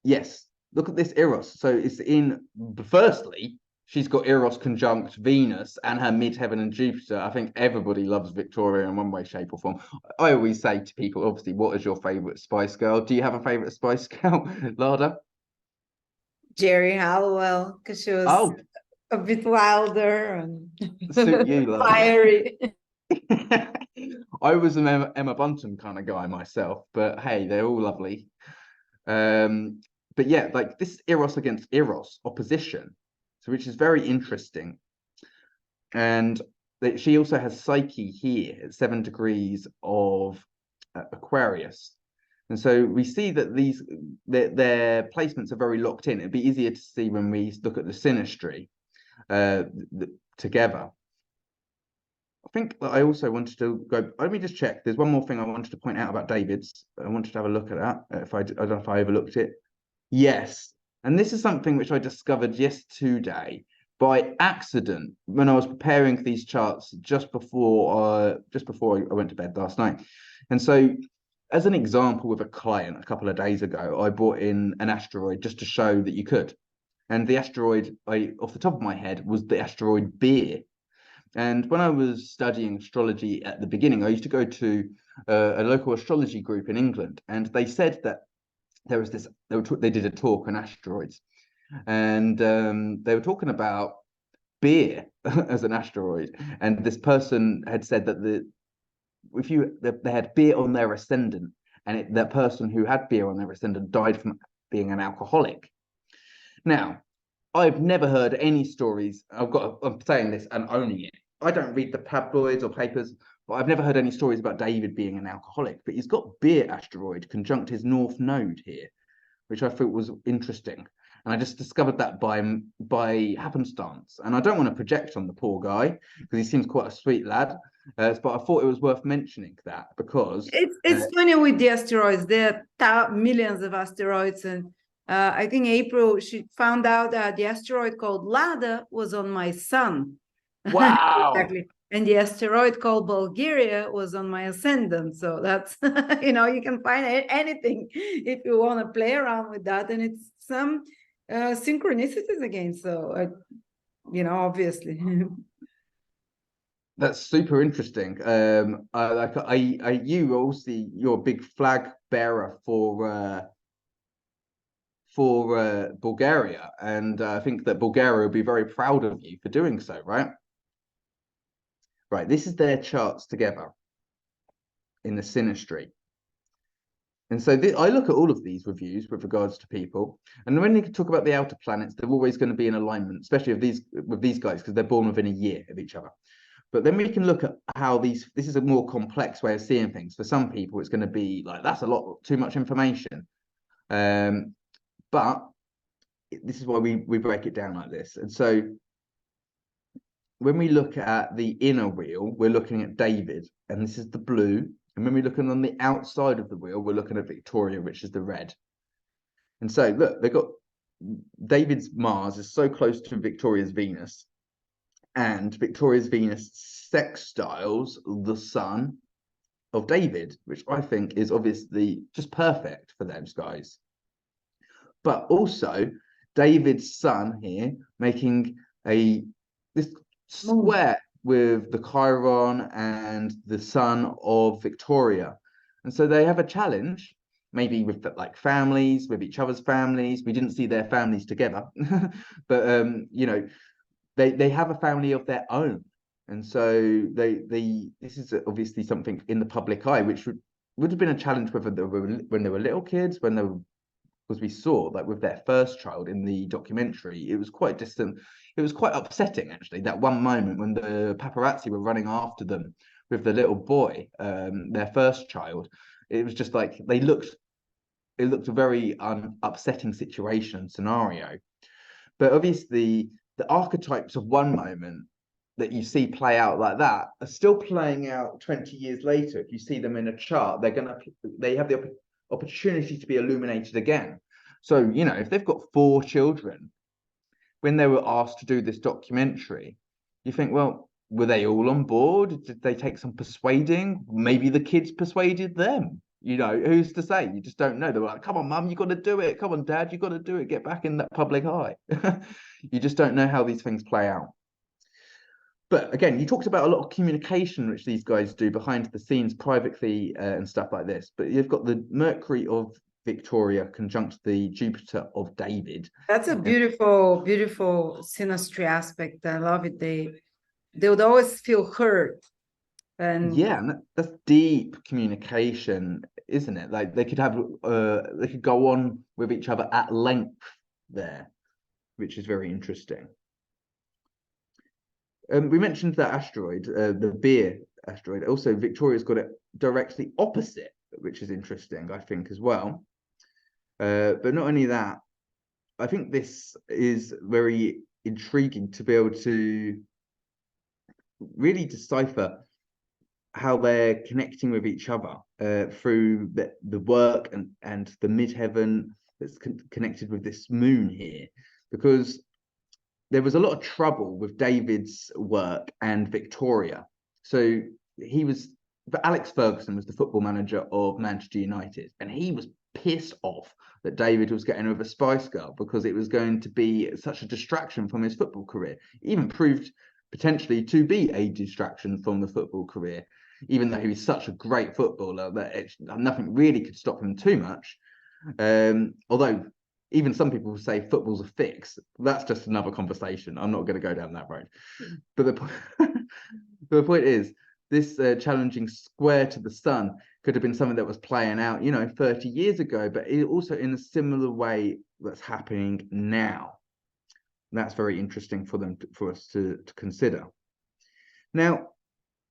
yes, look at this Eros. So it's in, firstly, she's got Eros conjunct Venus and her midheaven and Jupiter. I think everybody loves Victoria in one way, shape, or form. I always say to people, obviously, what is your favorite Spice Girl? Do you have a favorite Spice Girl, Lada? Jerry Halliwell, because she was a bit wilder and suit you, Lada. fiery. I was an Emma Bunton kind of guy myself, but hey, they're all lovely. But yeah, like this Eros against Eros opposition, so which is very interesting. And she also has Psyche here at 7 degrees of Aquarius. And so we see that their placements are very locked in. It'd be easier to see when we look at the synastry together. I think that I also wanted to go. Let me just check. There's one more thing I wanted to point out about David's. I wanted to have a look at that. I don't know if I overlooked it. Yes, and this is something which I discovered yesterday by accident when I was preparing these charts just before I went to bed last night. And so, as an example with a client a couple of days ago, I brought in an asteroid just to show that you could. And the asteroid, off the top of my head, was the asteroid Beer. And when I was studying astrology at the beginning, I used to go to a local astrology group in England, and they said that there was this. They did a talk on asteroids, and they were talking about beer as an asteroid. And this person had said that they had beer on their ascendant, and that person who had beer on their ascendant died from being an alcoholic. Now, I've never heard any stories. I'm saying this and owning it. I don't read the tabloids or papers, but I've never heard any stories about David being an alcoholic. But he's got Beer asteroid conjunct his North Node here, which I thought was interesting. And I just discovered that by happenstance. And I don't want to project on the poor guy because he seems quite a sweet lad. But I thought it was worth mentioning that because it's funny with the asteroids. There are millions of asteroids, and I think April she found out that the asteroid called Lada was on my sun. wow. Exactly. And the asteroid called Bulgaria was on my ascendant. So that's, you can find anything if you want to play around with that. And it's some synchronicities again. So, obviously. That's super interesting. You also, you're a big flag bearer for Bulgaria. And I think that Bulgaria will be very proud of you for doing so, right? Right, this is their charts together in the synastry. And so I look at all of these reviews with regards to people. And when they talk about the outer planets, they're always going to be in alignment, especially with these guys, because they're born within a year of each other. But then we can look at how this is a more complex way of seeing things. For some people, it's going to be like, that's a lot too much information. But this is why we break it down like this. And so when we look at the inner wheel, we're looking at David, and this is the blue. And when we're looking on the outside of the wheel, we're looking at Victoria, which is the red. And so look, they've got David's Mars is so close to Victoria's Venus, and Victoria's Venus sextiles the sun of David, which I think is obviously just perfect for those guys. But also David's sun here making this square with the Chiron and the sun of Victoria. And so they have a challenge, maybe with like families, with each other's families. We didn't see their families together, but they have a family of their own. And so this is obviously something in the public eye, which would have been a challenge when they were little kids, because we saw that with their first child in the documentary, it was quite distant. It was quite upsetting, actually, that one moment when the paparazzi were running after them with the little boy, their first child. It was just like it looked a very upsetting situation scenario. But obviously, the archetypes of one moment that you see play out like that are still playing out 20 years later. If you see them in a chart, they have the opportunity to be illuminated again. So, if they've got 4 children, when they were asked to do this documentary, you think, well, were they all on board? Did they take some persuading? Maybe the kids persuaded them. Who's to say? You just don't know. They were like, come on, mum, you got to do it. Come on, dad, you got to do it. Get back in that public eye. You just don't know how these things play out. But again, you talked about a lot of communication, which these guys do behind the scenes privately and stuff like this. But you've got the Mercury of Victoria conjunct the Jupiter of David. That's a beautiful, beautiful synastry aspect. I love it. They would always feel hurt And Yeah, and that's deep communication, isn't it? Like they could have they could go on with each other at length there, which is very interesting. We mentioned that asteroid, the beer asteroid. Also, Victoria's got it directly opposite, which is interesting, I think, as well. But not only that, I think this is very intriguing to be able to really decipher how they're connecting with each other through the work and the midheaven that's connected with this moon here, because there was a lot of trouble with David's work and Victoria. So he was, but Alex Ferguson was the football manager of Manchester United, and he was pissed off that David was getting with a Spice Girl because it was going to be such a distraction from his football career. Even proved potentially to be a distraction from the football career, even though he was such a great footballer that nothing really could stop him too much. Although even some people say football's a fix. That's just another conversation. I'm not going to go down that road. But the point is, this challenging square to the sun could have been something that was playing out, 30 years ago, but it also in a similar way that's happening now. And that's very interesting for us to consider. Now,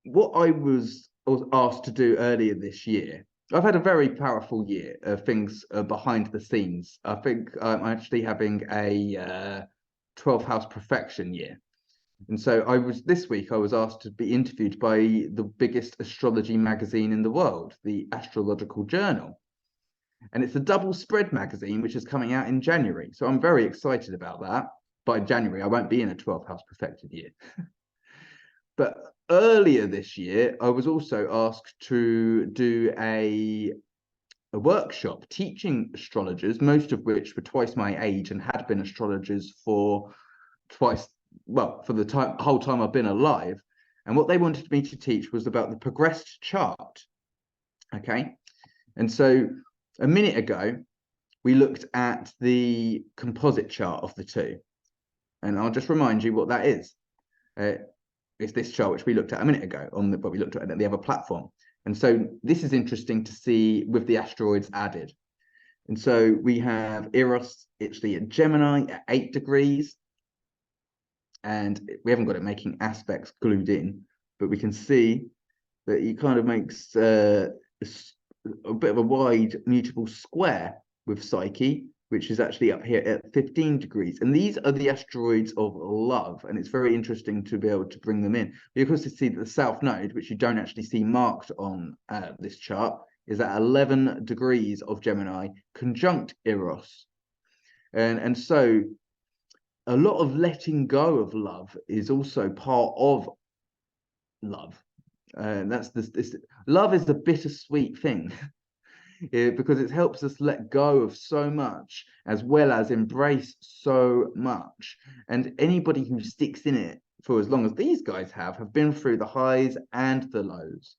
what I was asked to do earlier this year, I've had a very powerful year of things behind the scenes. I think I'm actually having a 12th house perfection year. And so this week I was asked to be interviewed by the biggest astrology magazine in the world, the Astrological Journal. And it's a double spread magazine, which is coming out in January. So I'm very excited about that. By January, I won't be in a 12th house perfected year. But earlier this year, I was also asked to do a workshop teaching astrologers, most of which were twice my age and had been astrologers for the whole time I've been alive. And what they wanted me to teach was about the progressed chart. Okay. And so a minute ago, we looked at the composite chart of the two. And I'll just remind you what that is. It's this chart which we looked at a minute ago but we looked at the other platform. And so this is interesting to see with the asteroids added. And so we have Eros actually at Gemini at 8 degrees. And we haven't got it making aspects glued in, but we can see that it kind of makes a bit of a wide mutable square with Psyche, which is actually up here at 15 degrees. And these are the asteroids of love. And it's very interesting to be able to bring them in. You of course see that the South Node, which you don't actually see marked on this chart, is at 11 degrees of Gemini, conjunct Eros. And so a lot of letting go of love is also part of love. And that's this love is a bittersweet thing. Because it helps us let go of so much as well as embrace so much. And anybody who sticks in it for as long as these guys have been through the highs and the lows.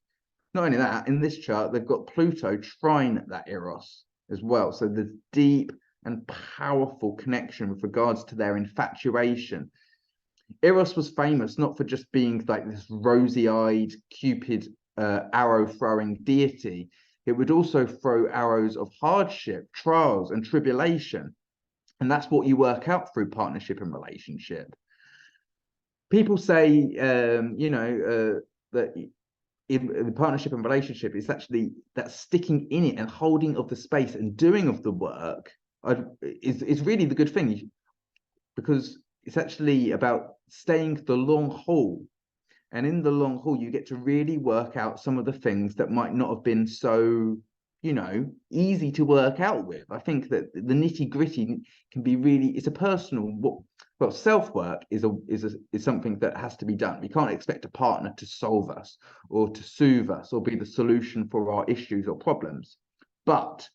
Not only that, in this chart, they've got Pluto trine that Eros as well. So there's deep and powerful connection with regards to their infatuation. Eros was famous not for just being like this rosy-eyed Cupid arrow-throwing deity. It would also throw arrows of hardship, trials, and tribulation. And that's what you work out through partnership and relationship. People say, that in the partnership and relationship, it's actually that sticking in it and holding of the space and doing of the work is really the good thing, because it's actually about staying the long haul. And in the long haul, you get to really work out some of the things that might not have been so, easy to work out with. I think that the nitty gritty can be really, it's a personal, self-work is something that has to be done. We can't expect a partner to solve us or to soothe us or be the solution for our issues or problems. But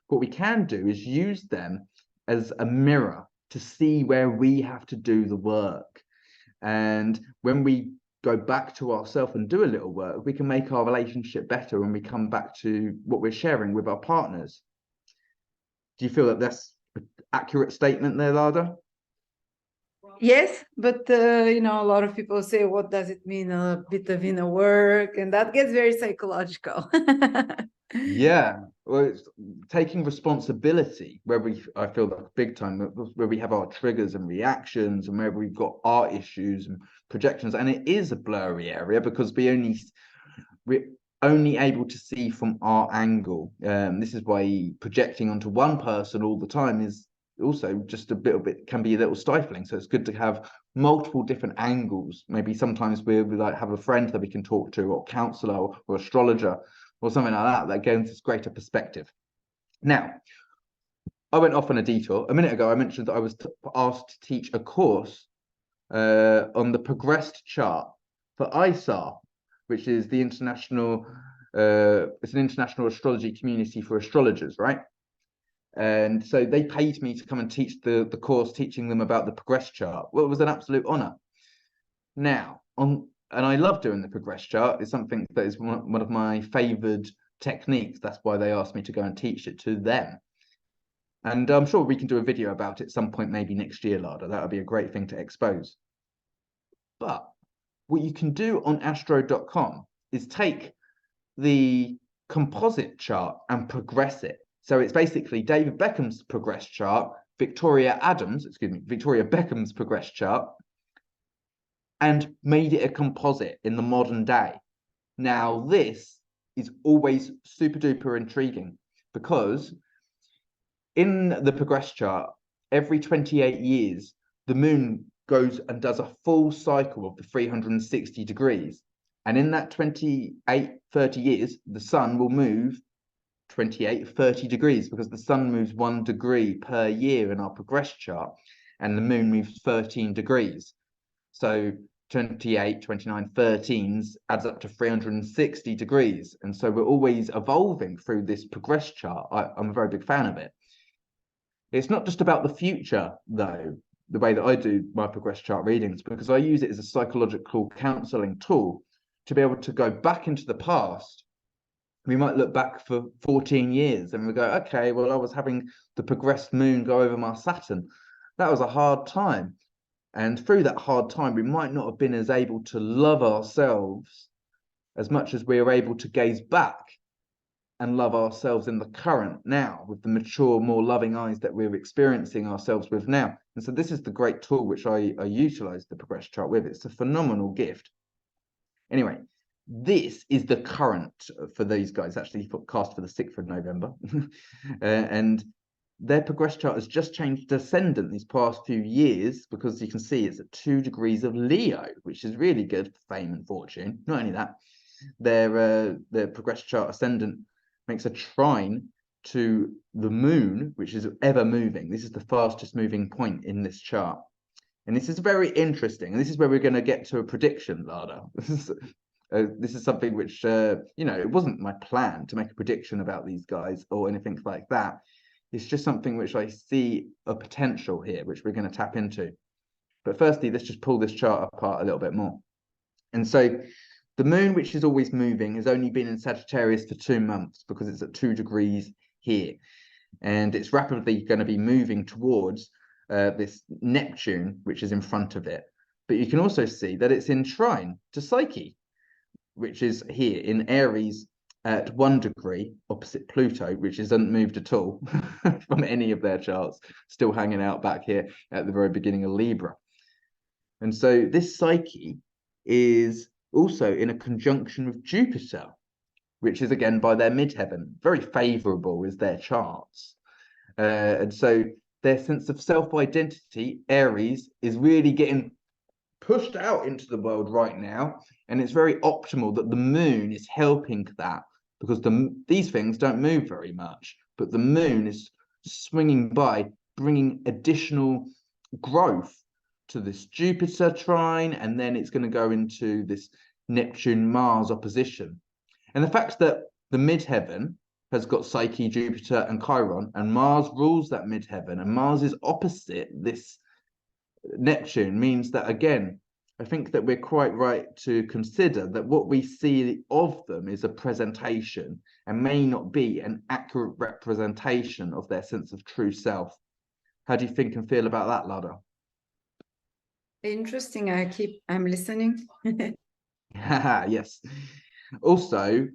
what we can do is use them as a mirror to see where we have to do the work. And when we go back to ourselves and do a little work, we can make our relationship better when we come back to what we're sharing with our partners. Do you feel that that's an accurate statement there, Lada? Yes, but you know, a lot of people say, what does it mean? A bit of inner work, and that gets very psychological. Yeah, well, it's taking responsibility where I feel like big time, where we have our triggers and reactions, and where we've got our issues and projections, and it is a blurry area because we're only able to see from our angle. This is why projecting onto one person all the time is also just a bit can be a little stifling. So it's good to have multiple different angles. Maybe sometimes we like have a friend that we can talk to, or counselor, or astrologer, or something like that that gives us greater perspective. Now, I went off on a detour. A minute ago, I mentioned that I was asked to teach a course on the progressed chart for ISAR, which is the international, it's an international astrology community for astrologers, right? And so they paid me to come and teach the course, teaching them about the progress chart. Well, it was an absolute honor. Now, and I love doing the progress chart. It's something that is one of my favored techniques. That's why they asked me to go and teach it to them. And I'm sure we can do a video about it at some point, maybe next year, Lada. That would be a great thing to expose. But what you can do on astro.com is take the composite chart and progress it. So it's basically David Beckham's progress chart, Victoria Beckham's progress chart, and made it a composite in the modern day. Now, this is always super duper intriguing because in the progress chart, every 28 years, the moon goes and does a full cycle of the 360 degrees. And in that 28, 30 years, the sun will move 28, 30 degrees because the sun moves 1 degree per year in our progress chart, and the moon moves 13 degrees. So 28, 29, 13s adds up to 360 degrees. And so we're always evolving through this progress chart. I'm a very big fan of it. It's not just about the future, though, the way that I do my progress chart readings, because I use it as a psychological counseling tool to be able to go back into the past. We might look back for 14 years and we go, okay, well, I was having the progressed moon go over my Saturn. That was a hard time. And through that hard time, we might not have been as able to love ourselves as much as we are able to gaze back and love ourselves in the current now with the mature, more loving eyes that we're experiencing ourselves with now. And so this is the great tool which I utilize the progress chart with. It's a phenomenal gift. Anyway, this is the current for these guys, actually cast for the 6th of November. And their progress chart has just changed ascendant these past few years because you can see it's at 2 degrees of Leo, which is really good for fame and fortune. Not only that, their progress chart ascendant makes a trine to the moon, which is ever moving. This is the fastest moving point in this chart. And this is very interesting. And this is where we're going to get to a prediction, Lada. This is something which, it wasn't my plan to make a prediction about these guys or anything like that. It's just something which I see a potential here, which we're going to tap into. But firstly, let's just pull this chart apart a little bit more. And so the moon, which is always moving, has only been in Sagittarius for 2 months because it's at 2 degrees here. And it's rapidly going to be moving towards this Neptune, which is in front of it. But you can also see that it's in trine to Psyche, which is here in Aries at 1 degree opposite Pluto, which isn't moved at all from any of their charts, still hanging out back here at the very beginning of Libra. And so this Psyche is also in a conjunction with Jupiter, which is again by their midheaven. Very favorable is their charts. And so their sense of self-identity, Aries, is really getting pushed out into the world right now. And it's very optimal that the moon is helping that because these things don't move very much, but the moon is swinging by, bringing additional growth to this Jupiter trine, and then it's going to go into this Neptune-Mars opposition. And the fact that the midheaven has got Psyche, Jupiter, and Chiron, and Mars rules that midheaven, and Mars is opposite this Neptune means that, again, I think that we're quite right to consider that what we see of them is a presentation and may not be an accurate representation of their sense of true self. How do you think and feel about that, Lada? Interesting. I'm listening. Yes. Also,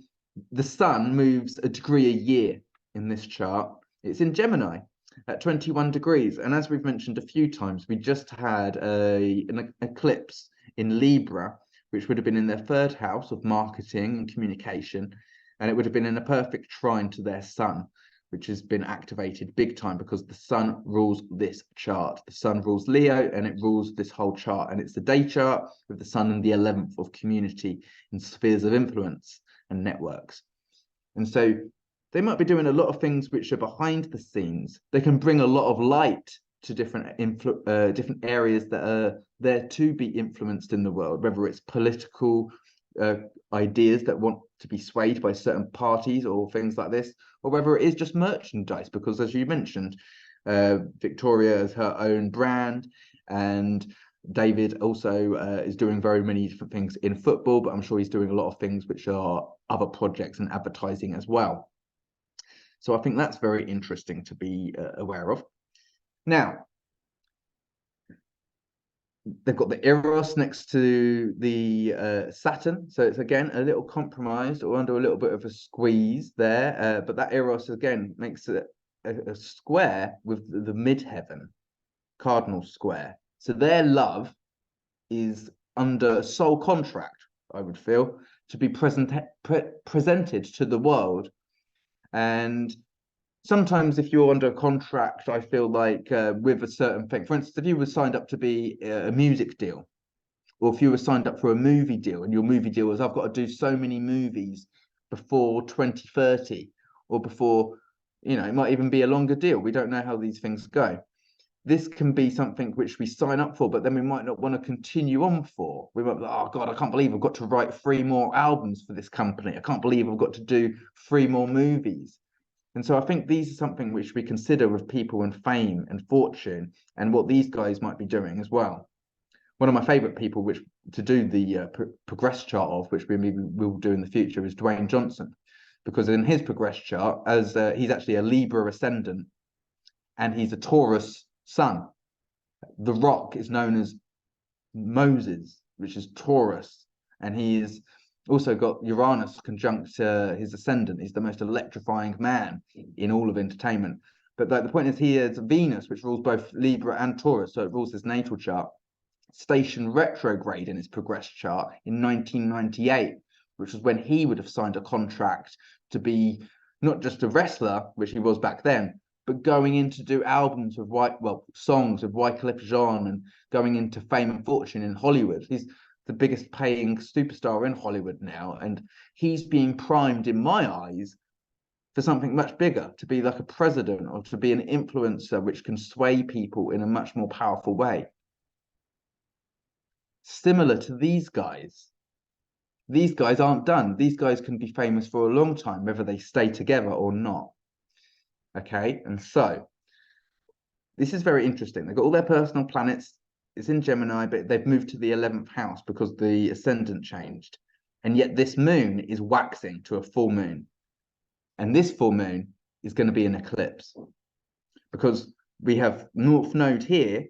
the sun moves a degree a year in this chart. It's in Gemini at 21 degrees. And as we've mentioned a few times, we just had an eclipse in Libra, which would have been in their third house of marketing and communication. And it would have been in a perfect trine to their sun, which has been activated big time because the sun rules this chart. The sun rules Leo and it rules this whole chart. And it's the day chart with the sun in the 11th of community and spheres of influence and networks. And so they might be doing a lot of things which are behind the scenes. They can bring a lot of light to different areas that are there to be influenced in the world, whether it's political ideas that want to be swayed by certain parties or things like this, or whether it is just merchandise, because as you mentioned, Victoria has her own brand, and David also is doing very many different things in football, but I'm sure he's doing a lot of things which are other projects and advertising as well. So I think that's very interesting to be aware of. Now, they've got the Eros next to the Saturn, so it's again a little compromised or under a little bit of a squeeze there, but that Eros again makes it a square with the midheaven cardinal square. So their love is under sole contract, I would feel, to be presented to the world. And sometimes if you're under a contract, I feel like with a certain thing, for instance, if you were signed up to be a music deal, or if you were signed up for a movie deal and your movie deal was, I've got to do so many movies before 2030, or before, you know, it might even be a longer deal. We don't know how these things go. This can be something which we sign up for, but then we might not want to continue on for. We might be like, oh God, I can't believe I've got to write 3 more albums for this company. I can't believe I've got to do 3 more movies. And so I think these are something which we consider with people and fame and fortune, and what these guys might be doing as well. One of my favorite people which to do the progress chart of, which we will do in the future, is Dwayne Johnson, because in his progress chart, as he's actually a Libra ascendant and he's a Taurus sun. The rock is known as Moses, which is Taurus, and he's also got Uranus conjunct his ascendant. He's the most electrifying man in all of entertainment. But the point is, he has Venus, which rules both Libra and Taurus, so it rules his natal chart, station retrograde in his progress chart in 1998, which was when he would have signed a contract to be not just a wrestler, which he was back then, but going in to do albums of songs of Wyclef Jean, and going into fame and fortune in Hollywood. He's the biggest paying superstar in Hollywood now, and he's being primed, in my eyes, for something much bigger, to be like a president or to be an influencer which can sway people in a much more powerful way. Similar to these guys. These guys aren't done. These guys can be famous for a long time, whether they stay together or not. Okay, and so this is very interesting. They've got all their personal planets. It's in Gemini, but they've moved to the 11th house because the ascendant changed. And yet this moon is waxing to a full moon. And this full moon is going to be an eclipse, because we have North Node here,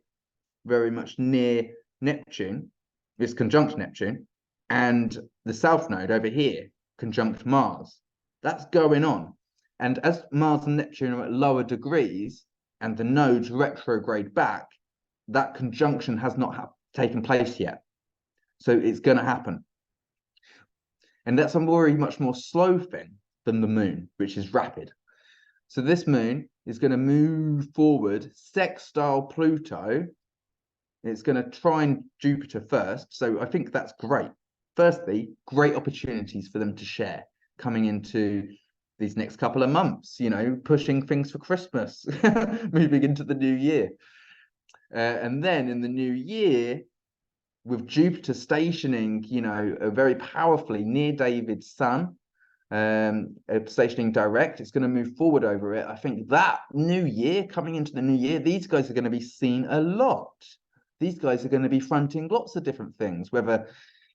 very much near Neptune, it's conjunct Neptune, and the South Node over here, conjunct Mars. That's going on. And as Mars and Neptune are at lower degrees and the nodes retrograde back, that conjunction has not taken place yet. So it's going to happen. And that's a very much more slow thing than the moon, which is rapid. So this moon is going to move forward, sextile Pluto. It's going to trine Jupiter first. So I think that's great. Firstly, great opportunities for them to share coming into these next couple of months, you know, pushing things for Christmas, moving into the new year. And then in the new year, with Jupiter stationing, you know, very powerfully near David's sun, stationing direct, it's going to move forward over it. I think that new year, coming into the new year, these guys are going to be seen a lot. These guys are going to be fronting lots of different things, whether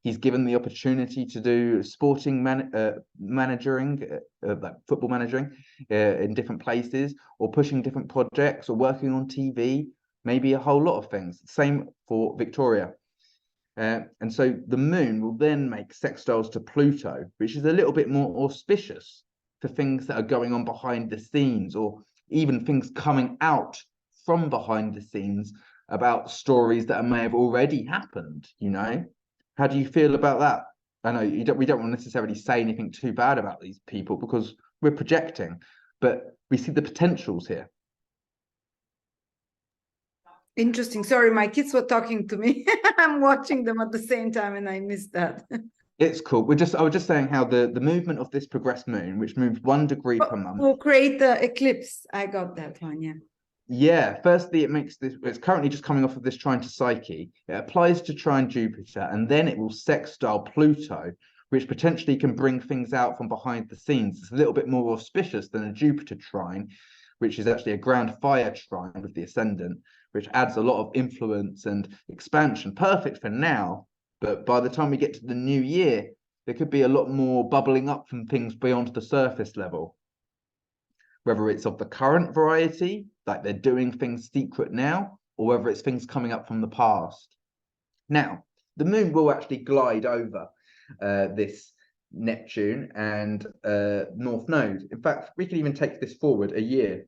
he's given the opportunity to do sporting managing, like football managing in different places, or pushing different projects, or working on TV. maybe a whole lot of things. Same for Victoria. And so the moon will then make sextiles to Pluto, which is a little bit more auspicious for things that are going on behind the scenes, or even things coming out from behind the scenes about stories that may have already happened, you know? How do you feel about that? I know we don't want to necessarily say anything too bad about these people because we're projecting, but we see the potentials here. Interesting. Sorry, my kids were talking to me. I'm watching them at the same time and I missed that. It's cool. I was just saying how the movement of this progressed moon, which moves 1 degree per month, will create the eclipse. I got that one, yeah. Yeah, firstly, it makes this, it's currently just coming off of this trine to Psyche. It applies to trine Jupiter, and then it will sextile Pluto, which potentially can bring things out from behind the scenes. It's a little bit more auspicious than a Jupiter trine, which is actually a ground fire trine with the ascendant, which adds a lot of influence and expansion. Perfect for now, but by the time we get to the new year, there could be a lot more bubbling up from things beyond the surface level. Whether it's of the current variety, like they're doing things secret now, or whether it's things coming up from the past. Now, the moon will actually glide over this Neptune and North Node. In fact, we can even take this forward a year,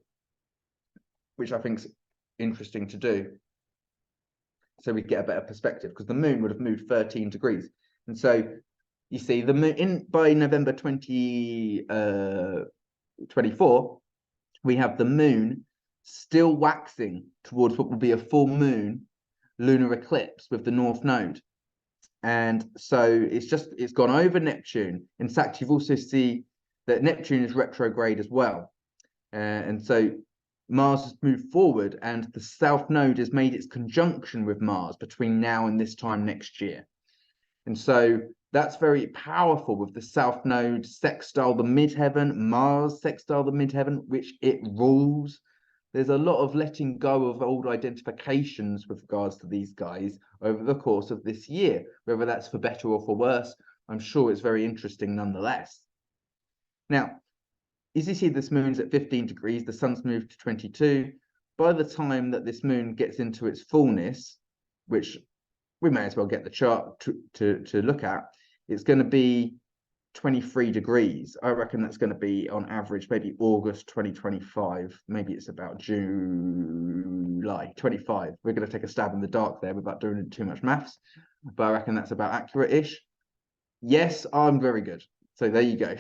which I think is interesting to do. So we get a better perspective, because the moon would have moved 13 degrees. And so you see the moon by November 2024, we have the moon still waxing towards what will be a full moon lunar eclipse with the North Node. And so it's gone over Neptune. In fact, you've also see that Neptune is retrograde as well. And so Mars has moved forward, and the South Node has made its conjunction with Mars between now and this time next year. And so that's very powerful, with the South Node sextile the midheaven, Mars sextile the midheaven, which it rules. There's a lot of letting go of old identifications with regards to these guys over the course of this year, whether that's for better or for worse. I'm sure it's very interesting nonetheless. Now, as you see, this moon's at 15 degrees, the sun's moved to 22. By the time that this moon gets into its fullness, which we may as well get the chart to look at, it's going to be 23 degrees. I reckon that's going to be on average maybe August 2025. Maybe it's about July 25. We're going to take a stab in the dark there without doing too much maths, but I reckon that's about accurate-ish. Yes, I'm very good. So there you go.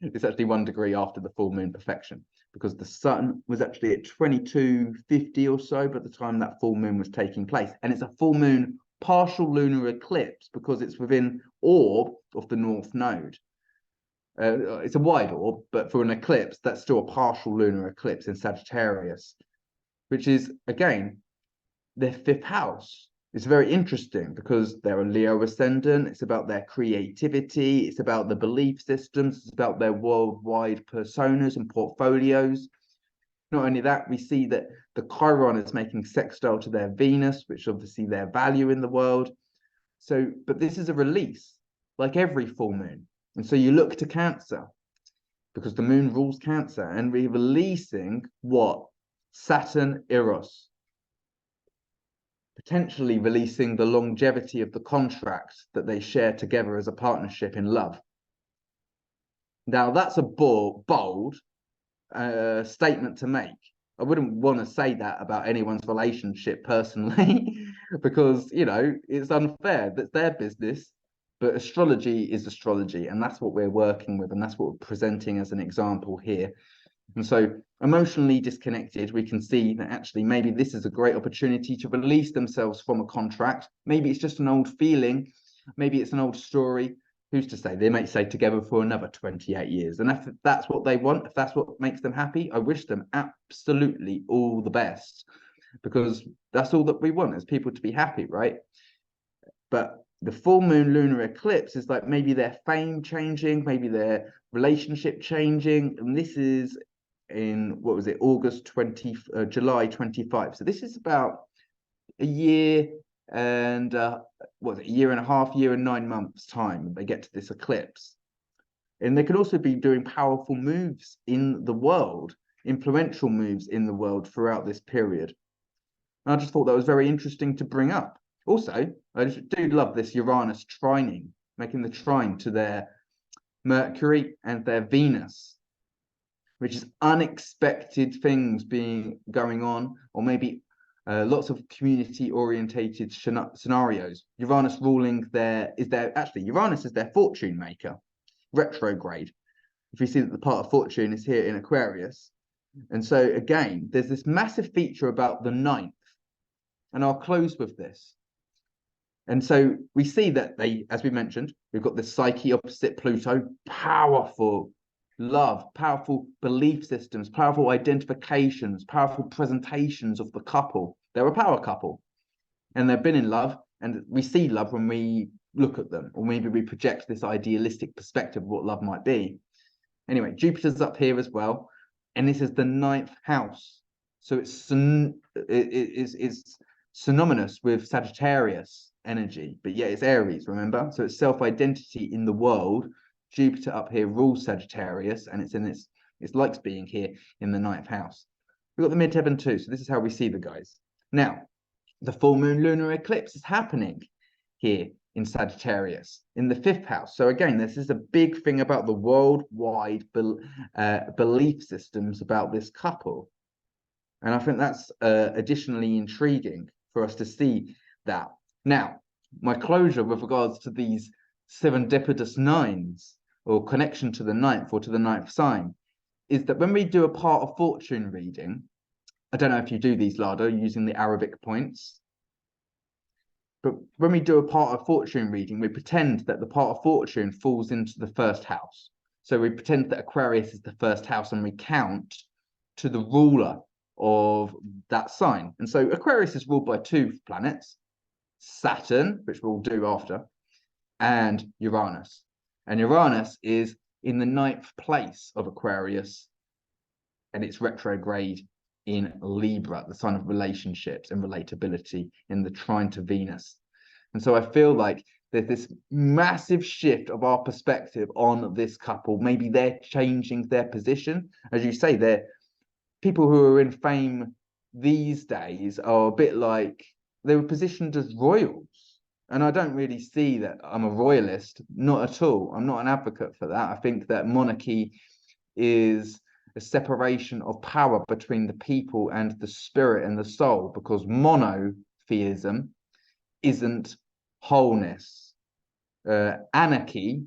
It's actually 1 degree after the full moon perfection, because the sun was actually at 2250 or so by the time that full moon was taking place. And it's a full moon partial lunar eclipse because it's within orb of the North Node. It's a wide orb, but for an eclipse, that's still a partial lunar eclipse in Sagittarius, which is, again, their 5th house. It's very interesting because they're a Leo ascendant. It's about their creativity. It's about the belief systems. It's about their worldwide personas and portfolios. Not only that, we see that the Chiron is making sextile to their Venus, which obviously their value in the world. So, but this is a release, like every full moon. And so you look to Cancer, because the moon rules Cancer, and we're releasing what? Saturn, Eros. Potentially releasing the longevity of the contract that they share together as a partnership in love. Now, that's a bold statement to make. I wouldn't want to say that about anyone's relationship personally, because, you know, it's unfair. That's their business. But astrology is astrology, and that's what we're working with, and that's what we're presenting as an example here. And so, emotionally disconnected, we can see that actually maybe this is a great opportunity to release themselves from a contract. Maybe it's just an old feeling. Maybe it's an old story. Who's to say? They may stay together for another 28 years. And if that's what they want, if that's what makes them happy, I wish them absolutely all the best, because that's all that we want, is people to be happy, right? But the full moon lunar eclipse is like maybe their fame changing, maybe their relationship changing. And this is in, what was it, July 25. So this is about a year and what was it, a year and a half, year and 9 months time they get to this eclipse. And they could also be doing powerful moves in the world, influential moves in the world throughout this period. And I just thought that was very interesting to bring up. Also, I do love this Uranus trining, making the trine to their Mercury and their Venus, which is unexpected things going on, or maybe lots of community orientated scenarios. Uranus ruling Uranus is their fortune maker, retrograde. If you see that the part of fortune is here in Aquarius. And so again, there's this massive feature about the ninth, and I'll close with this. And so we see that as we mentioned, we've got the Psyche opposite Pluto, powerful love, powerful belief systems, powerful identifications, powerful presentations of the couple. They're a power couple, and they've been in love, and we see love when we look at them, or maybe we project this idealistic perspective of what love might be. Anyway, Jupiter's up here as well, and this is the ninth house. So it's synonymous with Sagittarius energy, but yet it's Aries, remember? So it's self-identity in the world. Jupiter up here rules Sagittarius, and it likes being here in the ninth house. We've got the midheaven too, so this is how we see the guys. Now, the full moon lunar eclipse is happening here in Sagittarius in the fifth house. So again, this is a big thing about the worldwide belief systems about this couple. And I think that's additionally intriguing for us to see that. Now, my closure with regards to these serendipitous nines, or connection to the ninth or to the ninth sign, is that when we do a part of fortune reading, I don't know if you do these, Lada, using the Arabic points, but when we do a part of fortune reading, we pretend that the part of fortune falls into the first house. So we pretend that Aquarius is the first house, and we count to the ruler of that sign. And so Aquarius is ruled by two planets, Saturn, which we'll do after, and Uranus. And Uranus is in the ninth place of Aquarius, and it's retrograde in Libra, the sign of relationships and relatability, in the trine to Venus. And so I feel like there's this massive shift of our perspective on this couple. Maybe they're changing their position. As you say, they're people who are in fame these days are a bit like they were positioned as royals. And I don't really see that I'm a royalist, not at all. I'm not an advocate for that. I think that monarchy is a separation of power between the people and the spirit and the soul, because monotheism isn't wholeness. Anarchy,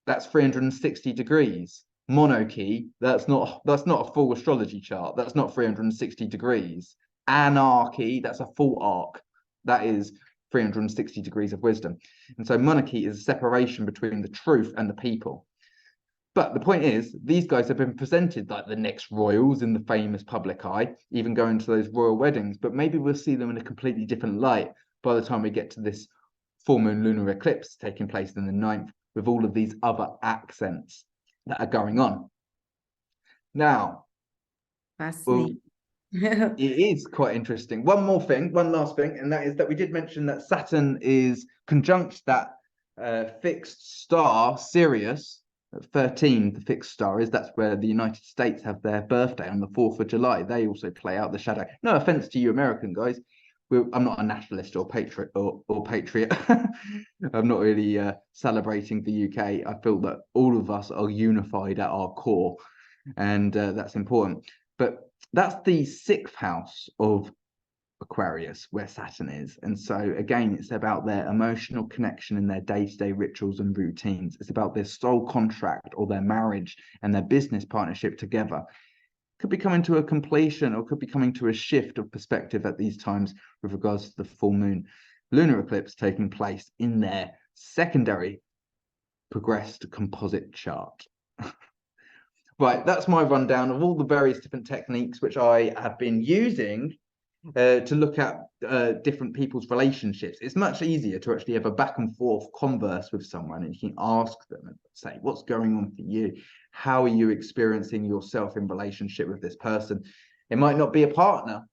that's 360 degrees. Monarchy, that's not a full astrology chart. That's not 360 degrees. Anarchy, that's a full arc. That is 360 degrees of wisdom. And so monarchy is a separation between the truth and the people. But the point is, these guys have been presented like the next royals in the famous public eye, even going to those royal weddings. But maybe we'll see them in a completely different light by the time we get to this full moon lunar eclipse taking place in the ninth, with all of these other accents that are going on. Now, Fascinating. it is quite interesting. One last thing, and that is that we did mention that Saturn is conjunct that fixed star, Sirius, 13, the fixed star is. That's where the United States have their birthday on the 4th of July. They also play out the shadow. No offense to you American guys. I'm not a nationalist or patriot or patriot. I'm not really celebrating the UK. I feel that all of us are unified at our core, and that's important. But that's the 6th house of Aquarius, where Saturn is. And so again, it's about their emotional connection in their day-to-day rituals and routines. It's about their soul contract or their marriage and their business partnership together. Could be coming to a completion, or could be coming to a shift of perspective at these times with regards to the full moon lunar eclipse taking place in their secondary progressed composite chart. Right, that's my rundown of all the various different techniques which I have been using to look at different people's relationships. It's much easier to actually have a back and forth converse with someone, and you can ask them and say, what's going on for you? How are you experiencing yourself in relationship with this person? It might not be a partner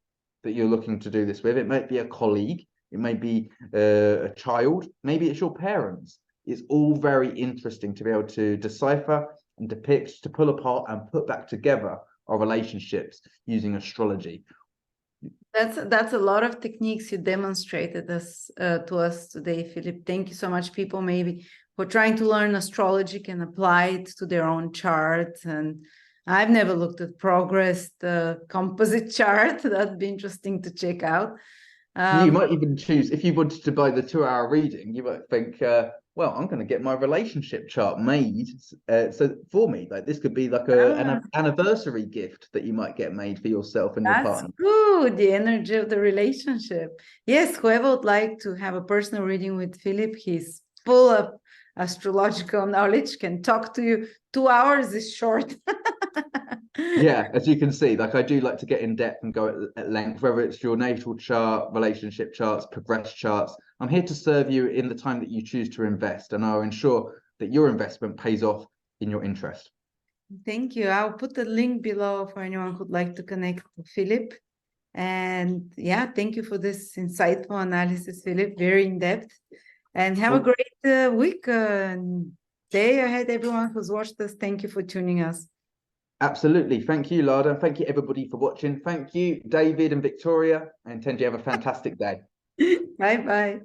that you're looking to do this with. It might be a colleague. It may be a child. Maybe it's your parents. It's all very interesting to be able to decipher and depict, to pull apart and put back together our relationships using astrology. That's a lot of techniques you demonstrated us to us today, Philip. Thank you so much. People maybe who are trying to learn astrology can apply it to their own chart. And I've never looked at Progress, the composite chart. That'd be interesting to check out. You might even choose, if you wanted to buy the 2 hour reading, you might think, well, I'm going to get my relationship chart made. So for me, like this could be like an anniversary gift that you might get made for yourself and your That's partner. good. The energy of the relationship. Yes, whoever would like to have a personal reading with Philip, he's full of astrological knowledge, can talk to you. 2 hours is short. Yeah, as you can see, like I do like to get in depth and go at length, whether it's your natal chart, relationship charts, progress charts. I'm here to serve you in the time that you choose to invest, and I'll ensure that your investment pays off in your interest. Thank you. I'll put the link below for anyone who'd like to connect to Philip. And yeah, thank you for this insightful analysis, Philip. Very in depth. And have a great week and day ahead, everyone who's watched this. Thank you for tuning us. Absolutely. Thank you, Lada. Thank you, everybody, for watching. Thank you, David and Victoria. I intend you have a fantastic day. Bye bye.